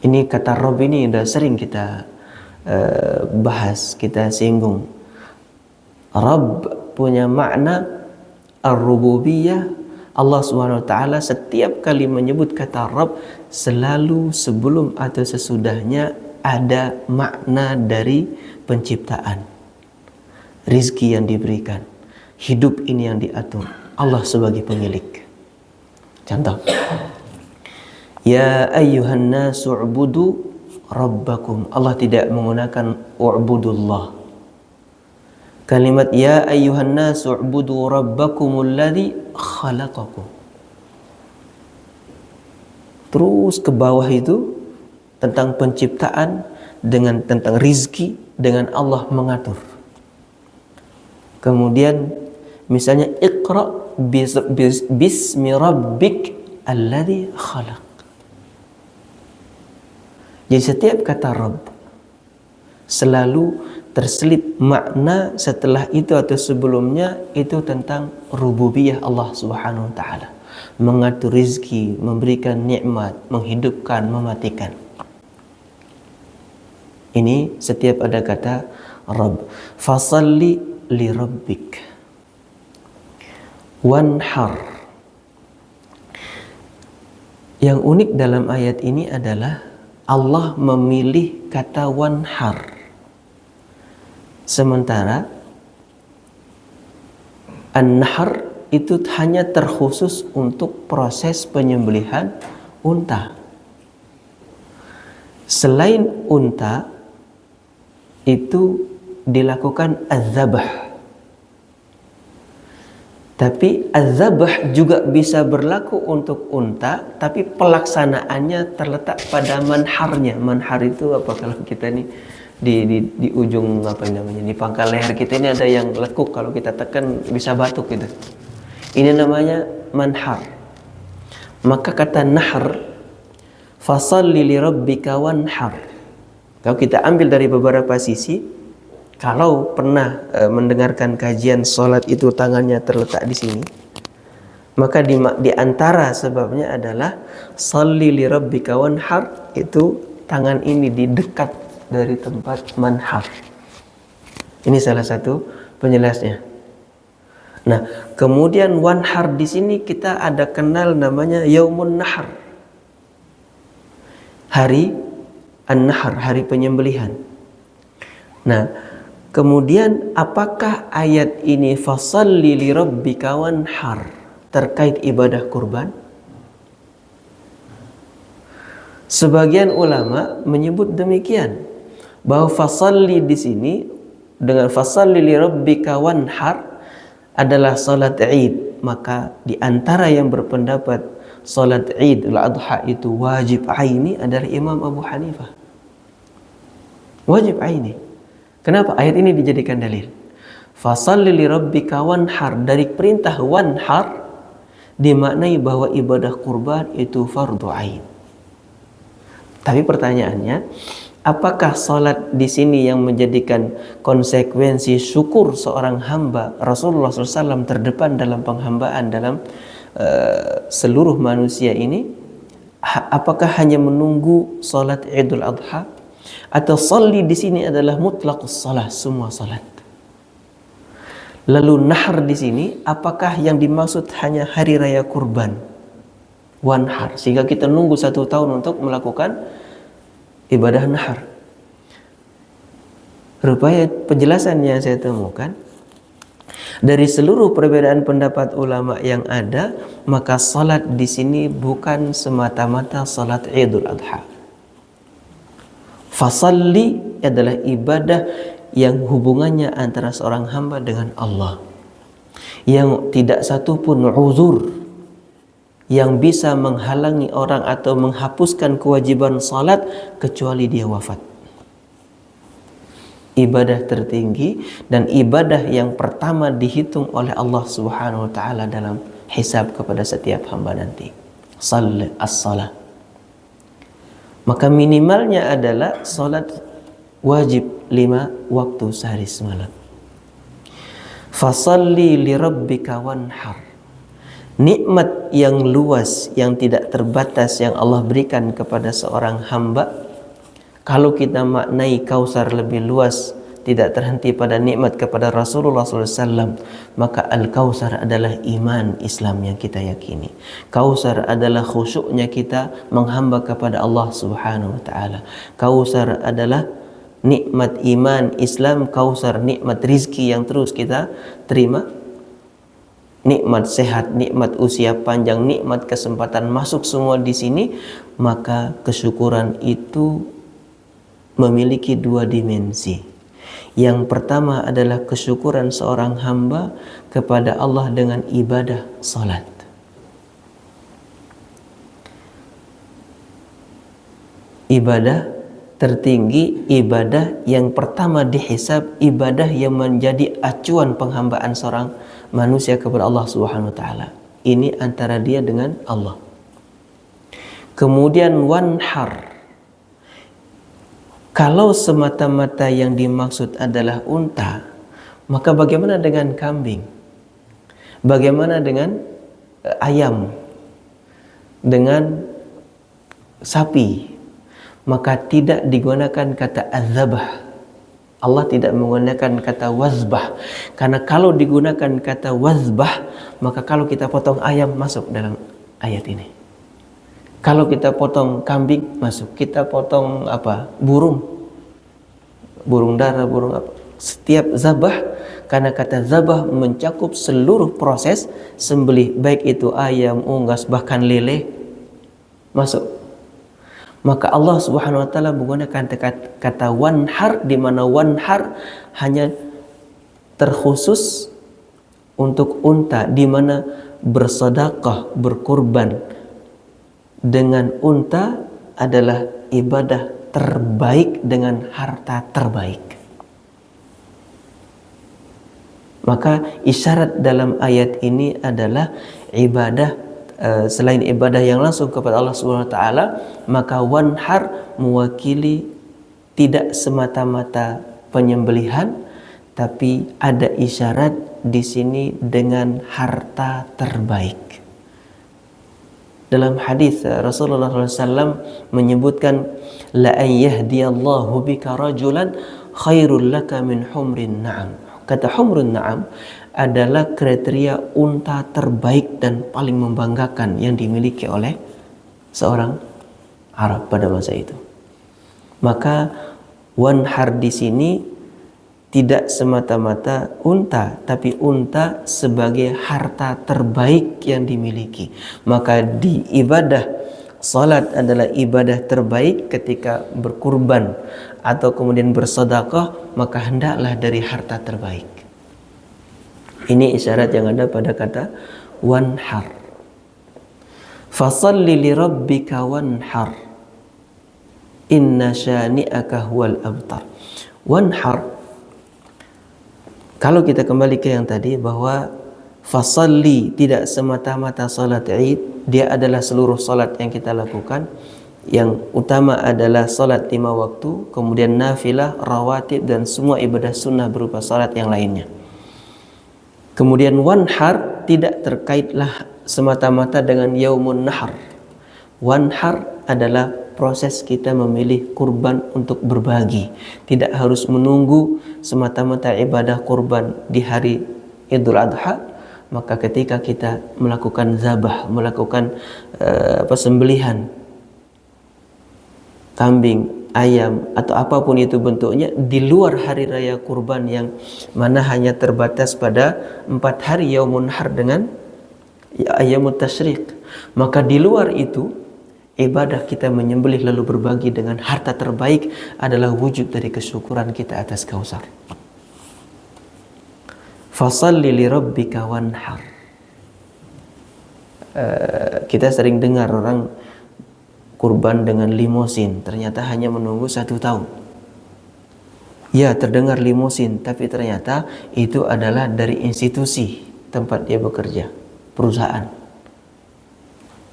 Ini kata Rabb ini sudah sering kita bahas, kita singgung. Rabb punya makna ar-rububiyah. Allah Subhanahu wa taala setiap kali menyebut kata Rabb, selalu sebelum atau sesudahnya ada makna dari penciptaan, rizki yang diberikan, hidup ini yang diatur, Allah sebagai pemilik. Contoh, ya ayyuhan nasu u'budu rabbakum. Allah tidak menggunakan u'budullah. Kalimat ya ayyuhan nasu u'budu rabbakumul ladzi khalaqakum. Terus ke bawah itu tentang penciptaan, dengan tentang rizki, dengan Allah mengatur. Kemudian misalnya iqra bismi rabbik alladzi khalaq. Jadi setiap kata Rabb selalu terselip makna setelah itu atau sebelumnya itu tentang rububiyah Allah Subhanahu wa taala, mengatur rizki, memberikan nikmat, menghidupkan, mematikan. Ini setiap ada kata Rabb. Fasalli li rabbik wanhar. Yang unik dalam ayat ini adalah Allah memilih kata wanhar. Sementara an-nahr itu hanya terkhusus untuk proses penyembelihan unta. Selain unta itu dilakukan az-zabh. Tapi az-zabh juga bisa berlaku untuk unta, tapi pelaksanaannya terletak pada manharnya. Manhar itu apa, kalau kita nih di ujung apa namanya, di pangkal leher kita ini ada yang lekuk, kalau kita tekan bisa batuk gitu. Ini namanya manhar. Maka kata nahr, fasalli li rabbika wanhar. Kalau kita ambil dari beberapa sisi, kalau pernah mendengarkan kajian sholat itu tangannya terletak di sini, maka di antara sebabnya adalah shalli li rabbika wanhar, itu tangan ini di dekat dari tempat manhar. Ini salah satu penjelasnya. Nah, kemudian wanhar di sini kita ada kenal namanya yaumun nahar. Hari an-nahr, hari penyembelihan. Nah, kemudian apakah ayat ini fasalli li rabbika wanhar terkait ibadah kurban? Sebagian ulama menyebut demikian, bahwa fasalli di sini dengan fasalli li rabbika wanhar adalah salat Id. Maka di antara yang berpendapat salat Id al-Adha itu wajib aini adalah Imam Abu Hanifah. Wajib aini. Kenapa ayat ini dijadikan dalil? Fasalli li rabbika wanhar, dari perintah wanhar dimaknai bahwa ibadah kurban itu fardu ain. Tapi pertanyaannya, apakah salat di sini yang menjadikan konsekuensi syukur seorang hamba Rasulullah SAW terdepan dalam penghambaan dalam seluruh manusia ini? Apakah hanya menunggu salat Idul Adha, atau salli di sini adalah mutlaqus salah, semua salat? Lalu nahr di sini, apakah yang dimaksud hanya hari raya kurban wanhar, sehingga kita nunggu 1 tahun untuk melakukan ibadah nahr? Rupanya penjelasan yang saya temukan dari seluruh perbedaan pendapat ulama yang ada, maka salat di sini bukan semata-mata salat Idul Adha. Fasalli adalah ibadah yang hubungannya antara seorang hamba dengan Allah, yang tidak satu pun uzur yang bisa menghalangi orang atau menghapuskan kewajiban salat kecuali dia wafat. Ibadah tertinggi dan ibadah yang pertama dihitung oleh Allah Subhanahu wa taala dalam hisab kepada setiap hamba nanti. Salli as-salah. Maka minimalnya adalah salat wajib 5 waktu sehari semalam. Fasalli li rabbika wanhar. Nikmat yang luas, yang tidak terbatas yang Allah berikan kepada seorang hamba, kalau kita maknai Kausar lebih luas, tidak terhenti pada nikmat kepada Rasulullah SAW, maka Al-Kausar adalah iman Islam yang kita yakini. Kausar adalah khusyuknya kita menghamba kepada Allah Subhanahu wa taala. Kausar adalah nikmat iman Islam. Kausar nikmat rizki yang terus kita terima, nikmat sehat, nikmat usia panjang, nikmat kesempatan masuk semua di sini. Maka kesyukuran itu memiliki 2 dimensi. Yang pertama adalah kesyukuran seorang hamba kepada Allah dengan ibadah salat. Ibadah tertinggi, ibadah yang pertama dihisab, ibadah yang menjadi acuan penghambaan seorang manusia kepada Allah Subhanahu wa taala. Ini antara dia dengan Allah. Kemudian wanhar. Kalau semata-mata yang dimaksud adalah unta, maka bagaimana dengan kambing? Bagaimana dengan ayam? Dengan sapi? Maka tidak digunakan kata az-zabah. Allah tidak menggunakan kata wazbah. Karena kalau digunakan kata wazbah, maka kalau kita potong ayam masuk dalam ayat ini. Kalau kita potong kambing masuk, kita potong apa? Burung dara, burung apa? Setiap zabah, karena kata zabah mencakup seluruh proses sembelih, baik itu ayam, unggas, bahkan lele, masuk. Maka Allah Subhanahu wa taala menggunakan kata wanhar, di mana wanhar hanya terkhusus untuk unta, di mana bersedekah, berkurban dengan unta adalah ibadah terbaik dengan harta terbaik. Maka isyarat dalam ayat ini adalah ibadah selain ibadah yang langsung kepada Allah Subhanahu wa taala, maka wanhar mewakili tidak semata-mata penyembelihan, tapi ada isyarat di sini dengan harta terbaik. Dalam hadis Rasulullah SAW menyebutkan, la an yahdiyallahu bika rajulan khairul laka min humrin na'am. Kata humrun na'am adalah kriteria unta terbaik dan paling membanggakan yang dimiliki oleh seorang Arab pada masa itu. Maka wanhar di sini tidak semata-mata unta, tapi unta sebagai harta terbaik yang dimiliki. Maka di ibadah salat adalah ibadah terbaik ketika berkurban atau kemudian bersedekah, maka hendaklah dari harta terbaik. Ini isyarat yang ada pada kata wanhar. Fasalli li rabbika wanhar, inna syani'aka huwal abtar. Wanhar, kalau kita kembali ke yang tadi, bahwa fasalli tidak semata-mata salat Id, dia adalah seluruh salat yang kita lakukan. Yang utama adalah salat 5 waktu, kemudian nafilah, rawatib, dan semua ibadah sunnah berupa salat yang lainnya. Kemudian wanhar tidak terkaitlah semata-mata dengan yaumun nahar. Wanhar adalah proses kita memilih kurban untuk berbagi. Tidak harus menunggu semata-mata ibadah kurban di hari Idul Adha. Maka ketika kita melakukan zabah, melakukan sembelihan kambing, ayam, atau apapun itu bentuknya di luar hari raya kurban yang mana hanya terbatas pada 4 hari yaumun nahar dengan ayyamut tasyrik, maka di luar itu ibadah kita menyembelih lalu berbagi dengan harta terbaik adalah wujud dari kesyukuran kita atas kausar. Fasalli li rabbika wanhar. Kita sering dengar orang kurban dengan limosin, ternyata hanya menunggu 1 tahun. Ya, terdengar limosin, tapi ternyata itu adalah dari institusi tempat dia bekerja, perusahaan.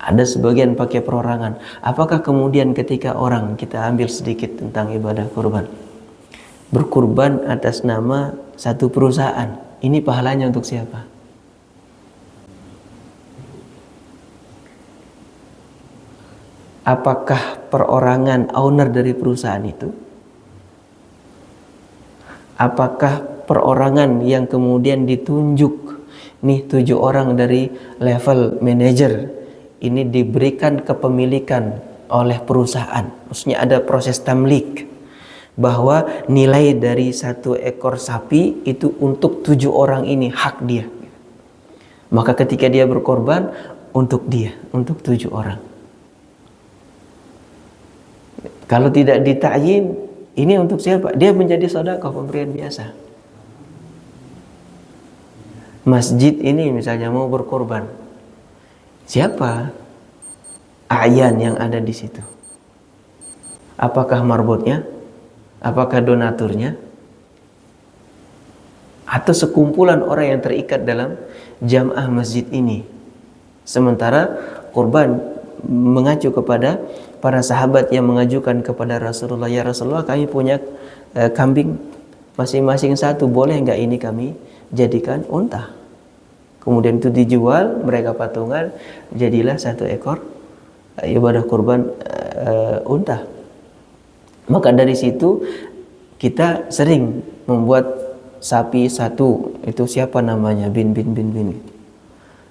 Ada sebagian pakai perorangan. Apakah kemudian ketika orang, kita ambil sedikit tentang ibadah kurban, berkurban atas nama satu perusahaan, ini pahalanya untuk siapa? Apakah perorangan owner dari perusahaan itu? Apakah perorangan yang kemudian ditunjuk, nih 7 orang dari level manajer, ini diberikan kepemilikan oleh perusahaan? Maksudnya ada proses tamlik, bahwa nilai dari 1 ekor sapi itu untuk 7 orang ini hak dia. Maka ketika dia berkorban untuk dia, untuk 7 orang. Kalau tidak ditakyin, ini untuk siapa? Dia menjadi sedekah, pemberian biasa. Masjid ini misalnya mau berkorban, siapa a'yan yang ada di situ? Apakah marbotnya? Apakah donaturnya? Atau sekumpulan orang yang terikat dalam jamaah masjid ini? Sementara kurban mengacu kepada para sahabat yang mengajukan kepada Rasulullah, ya Rasulullah, kami punya kambing masing-masing 1, boleh enggak ini kami jadikan unta? Kemudian itu dijual, mereka patungan, jadilah 1 ekor ibadah kurban unta. Maka dari situ kita sering membuat sapi 1, itu siapa namanya, bin.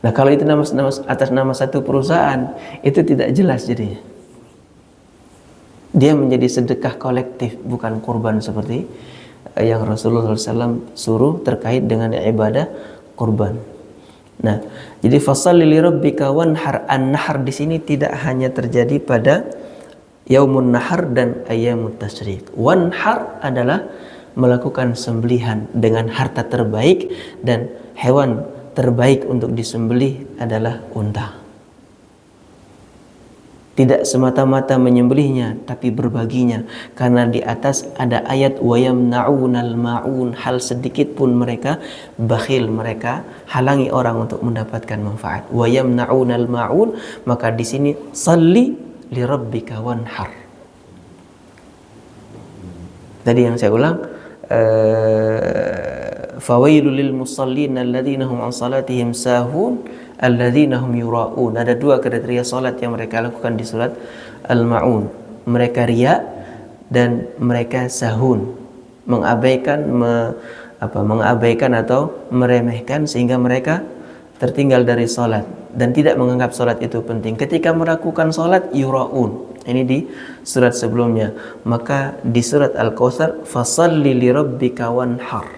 Nah kalau itu atas nama satu perusahaan, itu tidak jelas jadinya. Dia menjadi sedekah kolektif, bukan kurban seperti yang Rasulullah SAW suruh terkait dengan ibadah kurban. Nah, jadi fashalli li rabbika wanhar. An-nahr di sini tidak hanya terjadi pada yaumun nahar dan ayyamut tasyrik. Wanhar adalah melakukan sembelihan dengan harta terbaik, dan hewan terbaik untuk disembelih adalah unta. Tidak semata-mata menyembelihnya, tapi berbaginya, karena di atas ada ayat wa yamna'unal ma'un, hal sedikit pun mereka bakhil, mereka halangi orang untuk mendapatkan manfaat. Wa yamna'unal ma'un, maka di sini salli li rabbika wanhar. Tadi yang saya ulang, fawailul lil musallin alladzina hum an salatihim sahun alladzina hum yura'un. Ada dua kriteria salat yang mereka lakukan di surat Al-Ma'un. Mereka riya dan mereka sahun, mengabaikan atau meremehkan sehingga mereka tertinggal dari salat dan tidak menganggap salat itu penting. Ketika melakukan salat yura'un. Ini di surat sebelumnya. Maka di surat Al-Kautsar fasalli li rabbika wanhar.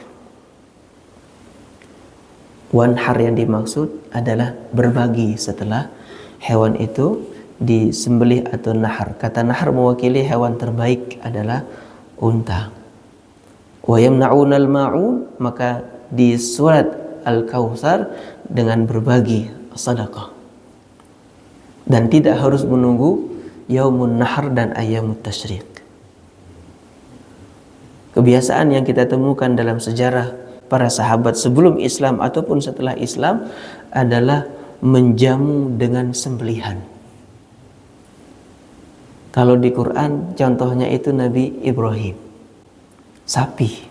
Wanhar yang dimaksud adalah berbagi setelah hewan itu disembelih atau nahar. Kata nahar mewakili hewan terbaik adalah unta. Wa yamna'unal ma'un, maka di surat Al-Kautsar dengan berbagi sedekah. Dan tidak harus menunggu yaumun nahar dan ayyamut tasyrik. Kebiasaan yang kita temukan dalam sejarah para sahabat sebelum Islam ataupun setelah Islam adalah menjamu dengan sembelihan. Kalau di Quran contohnya itu Nabi Ibrahim. Sapi,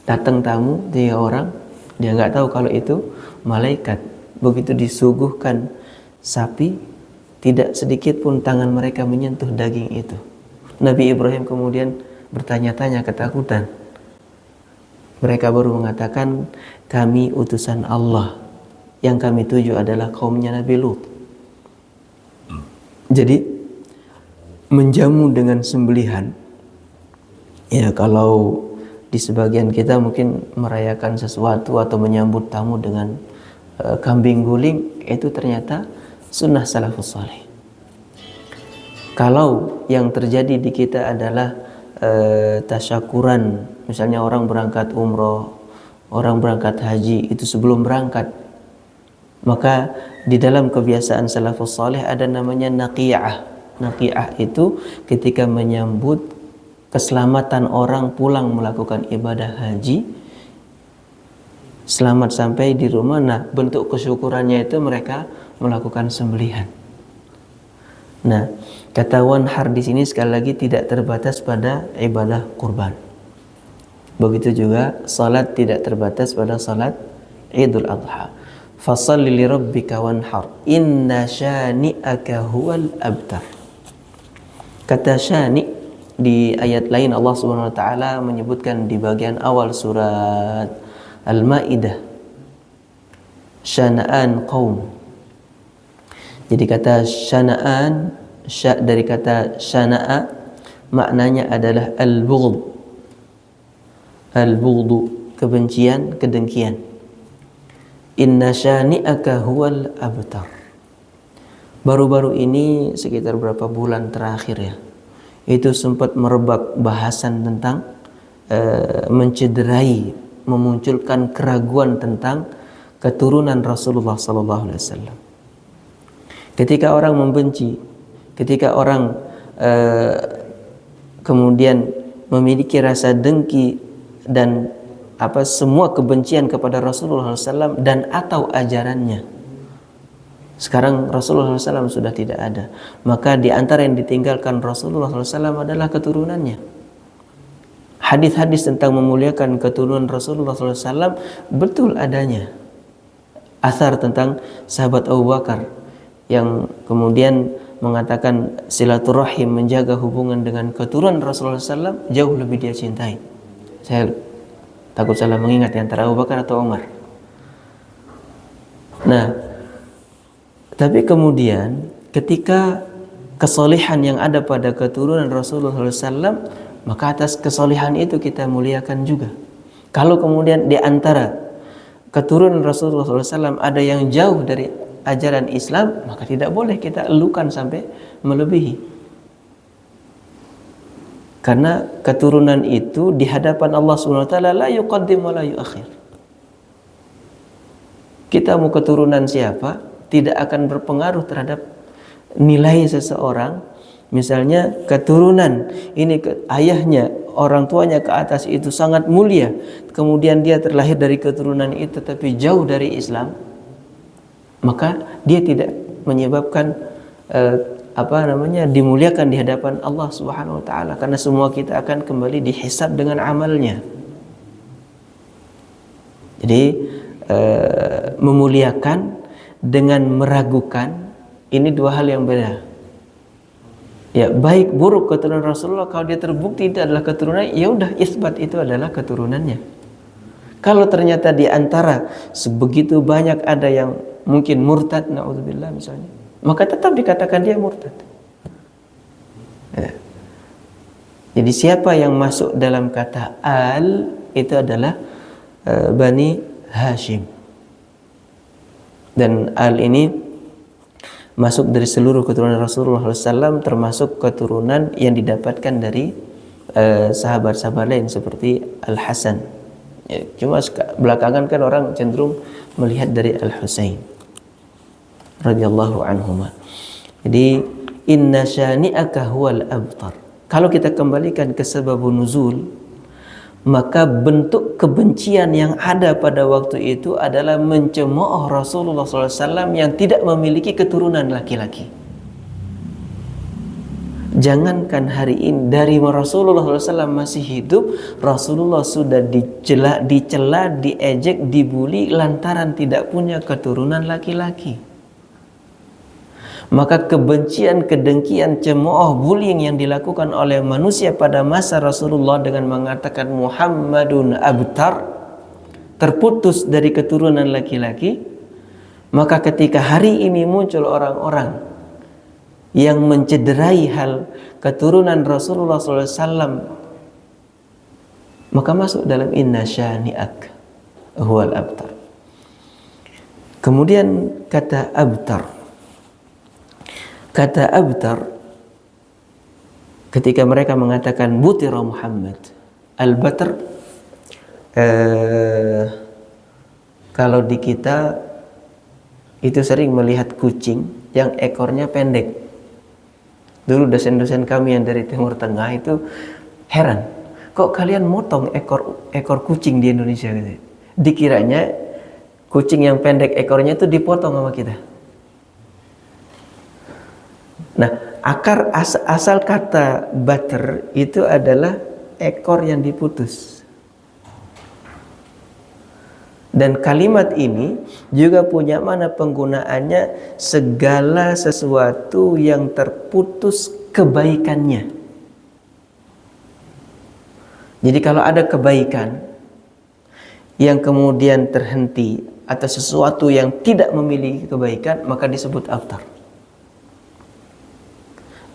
datang tamu 3 orang, dia nggak tahu kalau itu malaikat. Begitu disuguhkan sapi, tidak sedikit pun tangan mereka menyentuh daging itu. Nabi Ibrahim kemudian bertanya-tanya ketakutan. Mereka baru mengatakan, kami utusan Allah, yang kami tuju adalah kaumnya Nabi Lut. Jadi menjamu dengan sembelihan, ya kalau di sebagian kita mungkin merayakan sesuatu atau menyambut tamu dengan kambing guling, itu ternyata sunnah salafus saleh. Kalau yang terjadi di kita adalah tasyakuran, misalnya orang berangkat umroh, orang berangkat haji, itu sebelum berangkat, maka di dalam kebiasaan salafus saleh ada namanya naqiyah. Naqiyah itu ketika menyambut keselamatan orang pulang melakukan ibadah haji, selamat sampai di rumah. Nah, bentuk kesyukurannya itu mereka melakukan sembelihan. Nah, kata wanhar di sini sekali lagi tidak terbatas pada ibadah kurban. Begitu juga salat tidak terbatas pada salat Idul Adha. Fashalli li rabbika wanhar inna syani'aka huwal abtar. Kata syani di ayat lain Allah Subhanahu wa taala menyebutkan di bagian awal surat Al-Maidah, syana'an qaum. Jadi kata syana'an, dari kata syana'a, maknanya adalah al-bughd. Al-bughdu, kebencian, kedengkian. Inna syani'aka huwal abtar. Baru-baru ini sekitar berapa bulan terakhir ya, itu sempat merebak bahasan tentang mencederai, memunculkan keraguan tentang keturunan Rasulullah SAW. Ketika orang membenci, ketika orang kemudian memiliki rasa dengki dan semua kebencian kepada Rasulullah SAW dan atau ajarannya. Sekarang Rasulullah SAW sudah tidak ada, maka di antara yang ditinggalkan Rasulullah SAW adalah keturunannya. Hadis-hadis tentang memuliakan keturunan Rasulullah SAW betul adanya. Athar tentang sahabat Abu Bakar yang kemudian mengatakan silaturahim, menjaga hubungan dengan keturunan Rasulullah SAW jauh lebih dia cintai. Saya takut salah mengingat antara Abu Bakar atau Umar. Nah, Tapi kemudian ketika kesolihan yang ada pada keturunan Rasulullah SAW, maka atas kesolihan itu kita muliakan juga. Kalau kemudian di antara keturunan Rasulullah SAW ada yang jauh dari ajaran Islam, maka tidak boleh kita elukan sampai melebihi. Karena keturunan itu di hadapan Allah Subhanahu wa taala la yuqaddim wa la yuakhir. Kita mau keturunan siapa tidak akan berpengaruh terhadap nilai seseorang. Misalnya keturunan ini ayahnya, orang tuanya ke atas itu sangat mulia, kemudian dia terlahir dari keturunan itu tapi jauh dari Islam, maka dia tidak menyebabkan dimuliakan di hadapan Allah Subhanahu wa taala, karena semua kita akan kembali dihisab dengan amalnya. Jadi memuliakan dengan meragukan ini dua hal yang beda. Ya, baik buruk keturunan Rasulullah, kalau dia terbukti itu adalah keturunan, ya udah isbat itu adalah keturunannya. Kalau ternyata di antara sebegitu banyak ada yang mungkin murtad, naudzubillah misalnya, maka tetap dikatakan dia murtad. Ya. Jadi siapa yang masuk dalam kata al itu adalah Bani Hashim. Dan al ini masuk dari seluruh keturunan Rasulullah SAW, termasuk keturunan yang didapatkan dari sahabat-sahabat lain seperti Al Hasan. Ya, cuma belakangan kan orang cenderung melihat dari Al Husain radhiyallahu anhuma. Jadi inna syani'aka huwal abtar. Kalau kita kembalikan ke sebabun nuzul, maka bentuk kebencian yang ada pada waktu itu adalah mencemooh Rasulullah SAW yang tidak memiliki keturunan laki-laki. Jangankan hari ini, dari Rasulullah SAW masih hidup, Rasulullah sudah dicela, diejek, dibuli lantaran tidak punya keturunan laki-laki. Maka kebencian, kedengkian, cemooh, bullying yang dilakukan oleh manusia pada masa Rasulullah dengan mengatakan Muhammadun abtar, terputus dari keturunan laki-laki, maka ketika hari ini muncul orang-orang yang mencederai hal keturunan Rasulullah SAW, maka masuk dalam inna syani'ak huwal abtar. Kemudian kata abtar, ketika mereka mengatakan butira Muhammad, al-batr, kalau di kita itu sering melihat kucing yang ekornya pendek. Dulu dosen-dosen kami yang dari Timur Tengah itu heran, kok kalian motong ekor kucing di Indonesia gitu. Dikiranya kucing yang pendek ekornya itu dipotong sama kita. Nah, asal kata bater itu adalah ekor yang diputus. Dan kalimat ini juga punya mana penggunaannya, segala sesuatu yang terputus kebaikannya. Jadi kalau ada kebaikan yang kemudian terhenti atau sesuatu yang tidak memiliki kebaikan, maka disebut abtar.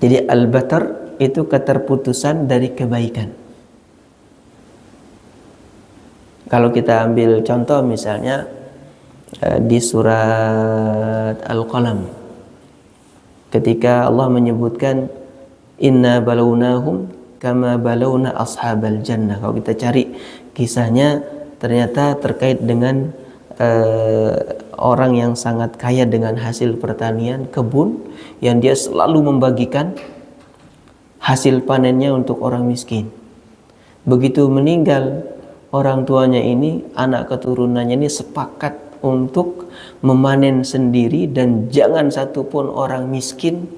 Jadi al-batar itu keterputusan dari kebaikan. Kalau kita ambil contoh misalnya di surat Al-Qalam, ketika Allah menyebutkan inna balawnahum kama balawna ashabal jannah. Kalau kita cari kisahnya, ternyata terkait dengan orang yang sangat kaya dengan hasil pertanian, kebun, yang dia selalu membagikan hasil panennya untuk orang miskin. Begitu meninggal orang tuanya ini, anak keturunannya ini sepakat untuk memanen sendiri dan jangan satupun orang miskin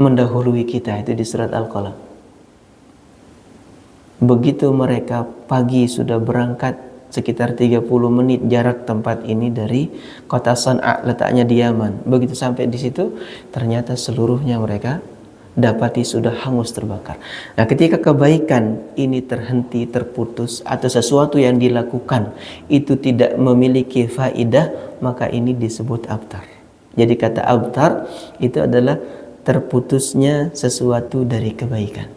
mendahului kita. Itu di surat Al-Qalam. Begitu mereka pagi sudah berangkat, sekitar 30 menit jarak tempat ini dari kota San'a, letaknya di Yaman. Begitu sampai di situ, ternyata seluruhnya mereka dapati sudah hangus terbakar. Nah, ketika kebaikan ini terhenti, terputus, atau sesuatu yang dilakukan itu tidak memiliki faidah, maka ini disebut abtar. Jadi kata abtar itu adalah terputusnya sesuatu dari kebaikan.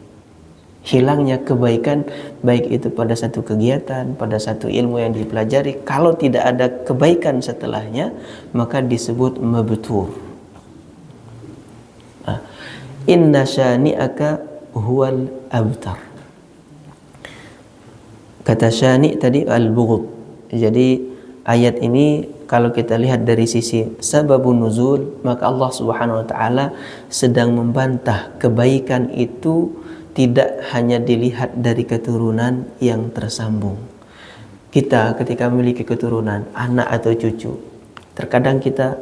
Hilangnya kebaikan, baik itu pada satu kegiatan, pada satu ilmu yang dipelajari. Kalau tidak ada kebaikan setelahnya, maka disebut mabtur. Inna syani'aka huwal abtar. Kata syani' tadi al-bughd. Jadi ayat ini kalau kita lihat dari sisi sababun nuzul, maka Allah Subhanahu wa taala sedang membantah kebaikan itu tidak hanya dilihat dari keturunan yang tersambung. Kita ketika memiliki keturunan, anak atau cucu, terkadang kita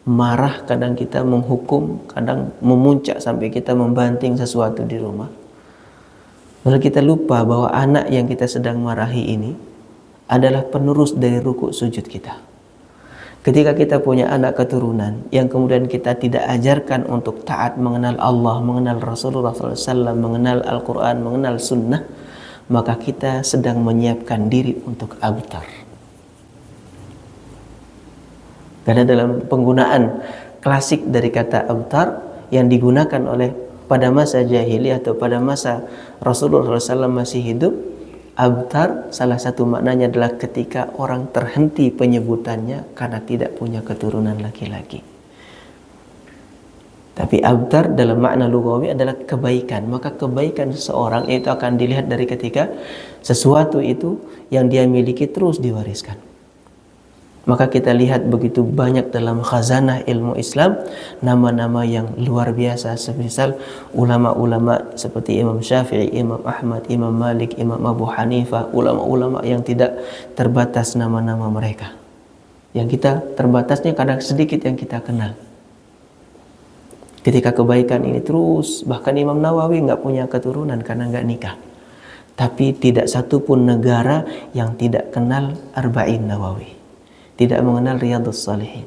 marah, kadang kita menghukum, kadang memuncak sampai kita membanting sesuatu di rumah. Lalu kita lupa bahwa anak yang kita sedang marahi ini adalah penerus dari rukuk sujud kita. Ketika kita punya anak keturunan yang kemudian kita tidak ajarkan untuk taat mengenal Allah, mengenal Rasulullah SAW, mengenal Al-Quran, mengenal Sunnah, maka kita sedang menyiapkan diri untuk abtar. Karena dalam penggunaan klasik dari kata abtar yang digunakan oleh pada masa jahiliyah atau pada masa Rasulullah SAW masih hidup, abtar salah satu maknanya adalah ketika orang terhenti penyebutannya karena tidak punya keturunan laki-laki. Tapi abtar dalam makna lugawi adalah kebaikan. Maka kebaikan seseorang itu akan dilihat dari ketika sesuatu itu yang dia miliki terus diwariskan. Maka kita lihat begitu banyak dalam khazanah ilmu Islam nama-nama yang luar biasa, semisal ulama-ulama seperti Imam Syafi'i, Imam Ahmad, Imam Malik, Imam Abu Hanifah, ulama-ulama yang tidak terbatas nama-nama mereka. Yang kita terbatasnya kadang sedikit yang kita kenal. Ketika kebaikan ini terus, bahkan Imam Nawawi nggak punya keturunan karena nggak nikah. Tapi tidak satu pun negara yang tidak kenal Arba'in Nawawi, tidak mengenal Riyadhus Shalihin,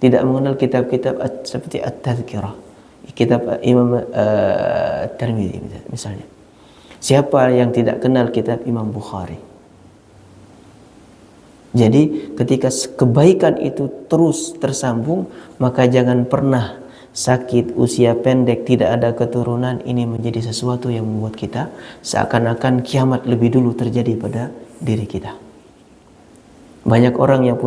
tidak mengenal kitab-kitab seperti At-Tadhkirah, kitab Imam Tirmidzi misalnya. Siapa yang tidak kenal kitab Imam Bukhari? Jadi ketika kebaikan itu terus tersambung, maka jangan pernah sakit, usia pendek, tidak ada keturunan, ini menjadi sesuatu yang membuat kita seakan-akan kiamat lebih dulu terjadi pada diri kita. Banyak orang yang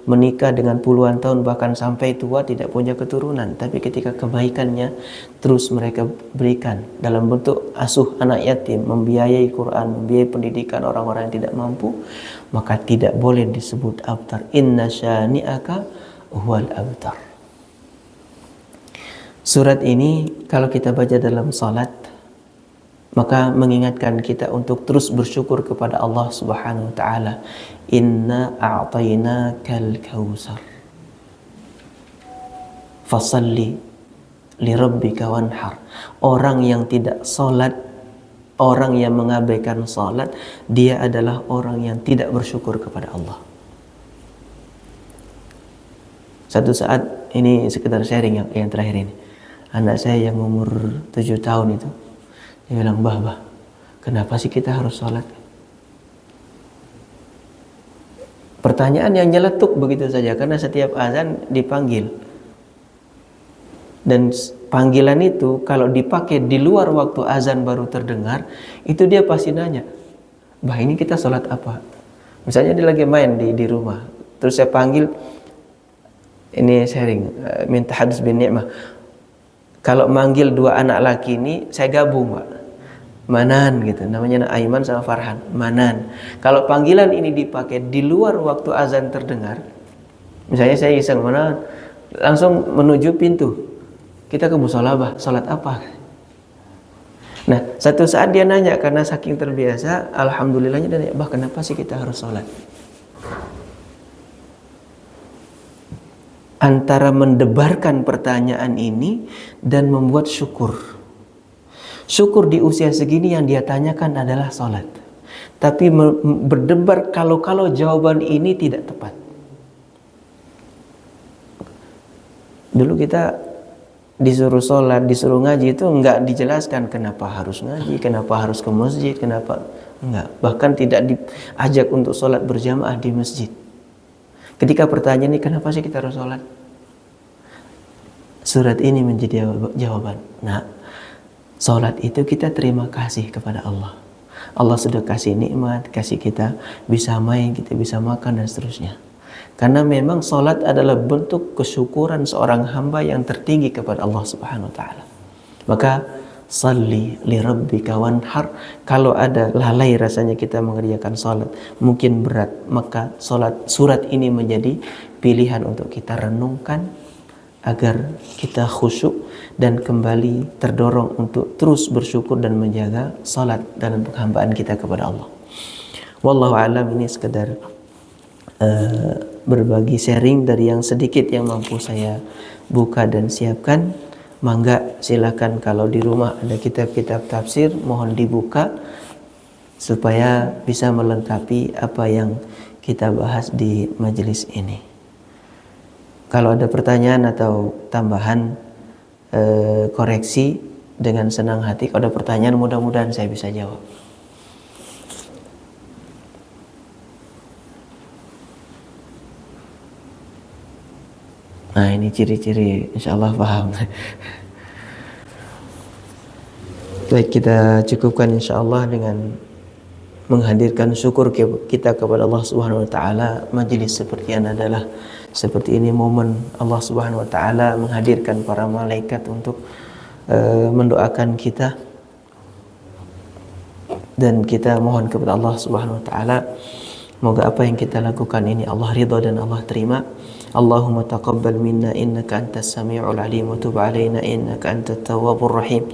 menikah dengan puluhan tahun bahkan sampai tua tidak punya keturunan, tapi ketika kebaikannya terus mereka berikan dalam bentuk asuh anak yatim, membiayai Quran, membiayai pendidikan orang-orang yang tidak mampu, maka tidak boleh disebut abtar. Inna syani'aka huwal abtar. Surat ini kalau kita baca dalam salat, maka mengingatkan kita untuk terus bersyukur kepada Allah Subhanahu wa taala. Inna a'tainakal kautsar fasalli li rabbika wanhar. Orang yang tidak salat, orang yang mengabaikan salat, dia adalah orang yang tidak bersyukur kepada Allah. Satu saat, ini sekedar sharing yang terakhir ini, anak saya yang umur 7 tahun itu, dia bilang, bah, kenapa sih kita harus sholat? Pertanyaan yang nyeletuk begitu saja, karena setiap azan dipanggil. Dan panggilan itu kalau dipakai di luar waktu azan baru terdengar, itu dia pasti nanya, bah ini kita sholat apa? Misalnya dia lagi main di rumah, terus saya panggil, ini sharing, minta hadis bin ni'mah. Kalau manggil dua anak laki ini, saya gabung, Pak. Manan gitu, namanya Aiman sama Farhan, Manan. Kalau panggilan ini dipakai di luar waktu azan terdengar, misalnya saya iseng, Manan, langsung menuju pintu. Kita ke musola, bah, sholat apa? Nah, satu saat dia nanya karena saking terbiasa, alhamdulillahnya dia nanya, bah, kenapa sih kita harus sholat? Antara mendebarkan pertanyaan ini dan membuat syukur. Syukur di usia segini yang dia tanyakan adalah sholat. Tapi berdebar kalau jawaban ini tidak tepat. Dulu kita disuruh sholat, disuruh ngaji itu enggak dijelaskan kenapa harus ngaji, kenapa harus ke masjid, kenapa enggak. Bahkan tidak diajak untuk sholat berjamaah di masjid. Ketika pertanyaan ini, kenapa sih kita harus sholat? Surat ini menjadi jawaban. Nah, salat itu kita terima kasih kepada Allah. Allah sudah kasih nikmat, kasih kita bisa main, kita bisa makan dan seterusnya. Karena memang salat adalah bentuk kesyukuran seorang hamba yang tertinggi kepada Allah Subhanahu wa taala. Maka salli li rabbika wanhar. Kalau ada lalai rasanya kita mengerjakan salat, mungkin berat, maka surat ini menjadi pilihan untuk kita renungkan agar kita khusyuk dan kembali terdorong untuk terus bersyukur dan menjaga salat dalam penghambaan kita kepada Allah. Wallahu alam, ini sekedar berbagi sharing dari yang sedikit yang mampu saya buka dan siapkan. Mangga silakan kalau di rumah ada kitab-kitab tafsir, mohon dibuka supaya bisa melengkapi apa yang kita bahas di majelis ini. Kalau ada pertanyaan atau tambahan koreksi, dengan senang hati. Kalau ada pertanyaan mudah-mudahan saya bisa jawab. Nah, ini ciri-ciri, insya Allah paham. Baik, kita cukupkan insya Allah dengan menghadirkan syukur kita kepada Allah Subhanahu wa taala. Majelis seperti ini adalah seperti ini momen Allah Subhanahu wa taala menghadirkan para malaikat untuk mendoakan kita, dan kita mohon kepada Allah Subhanahu wa taala moga apa yang kita lakukan ini Allah ridha dan Allah terima. Allahumma taqabbal minna innaka antas sami'ul alim wa tub alaina innaka antat tawwabur rahim.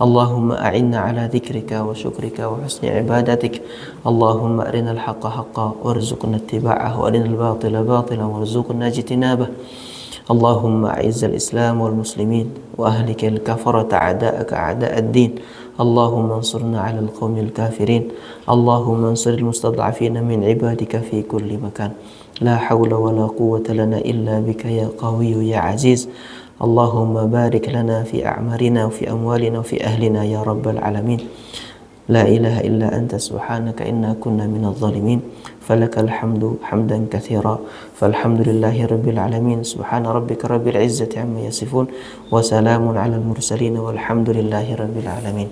Allahumma a'inna ala dzikrika wa syukrika wa husni ibadatik. Allahumma arinal haqqa haqqan warzuqna ittiba'ahu wa arinal batila batilan warzuqna ijtinabah. Allahumma a'izzal islam wal muslimin wa ahlikal kafarata a'da'aka a'da'ad din. Allahumma ansurna 'alal qaumil kafirin. Allahumma ansuril mustad'afina min ibadika fi kulli makan. La hawla wa la quwwata lana illa bika ya qawiyyu ya aziz. Allahumma barik lana fi a'marina wa fi amwalina wa fi ahlina ya rabbal alamin. La ilaha illa anta subhanaka inna kunna minadh dhalimin. Falakal hamdu hamdan katsira. Falhamdulillahi rabbil alamin. Subhana rabbika rabbil izzati amma yasifun wa salamun 'alal mursalin walhamdulillahi rabbil alamin.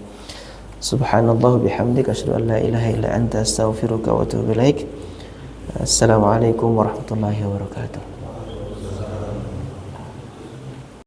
Subhanallah bihamdika asyhadu an la ilaha illa anta astaghfiruka wa atubu ilaik. Assalamualaikum warahmatullahi wabarakatuh.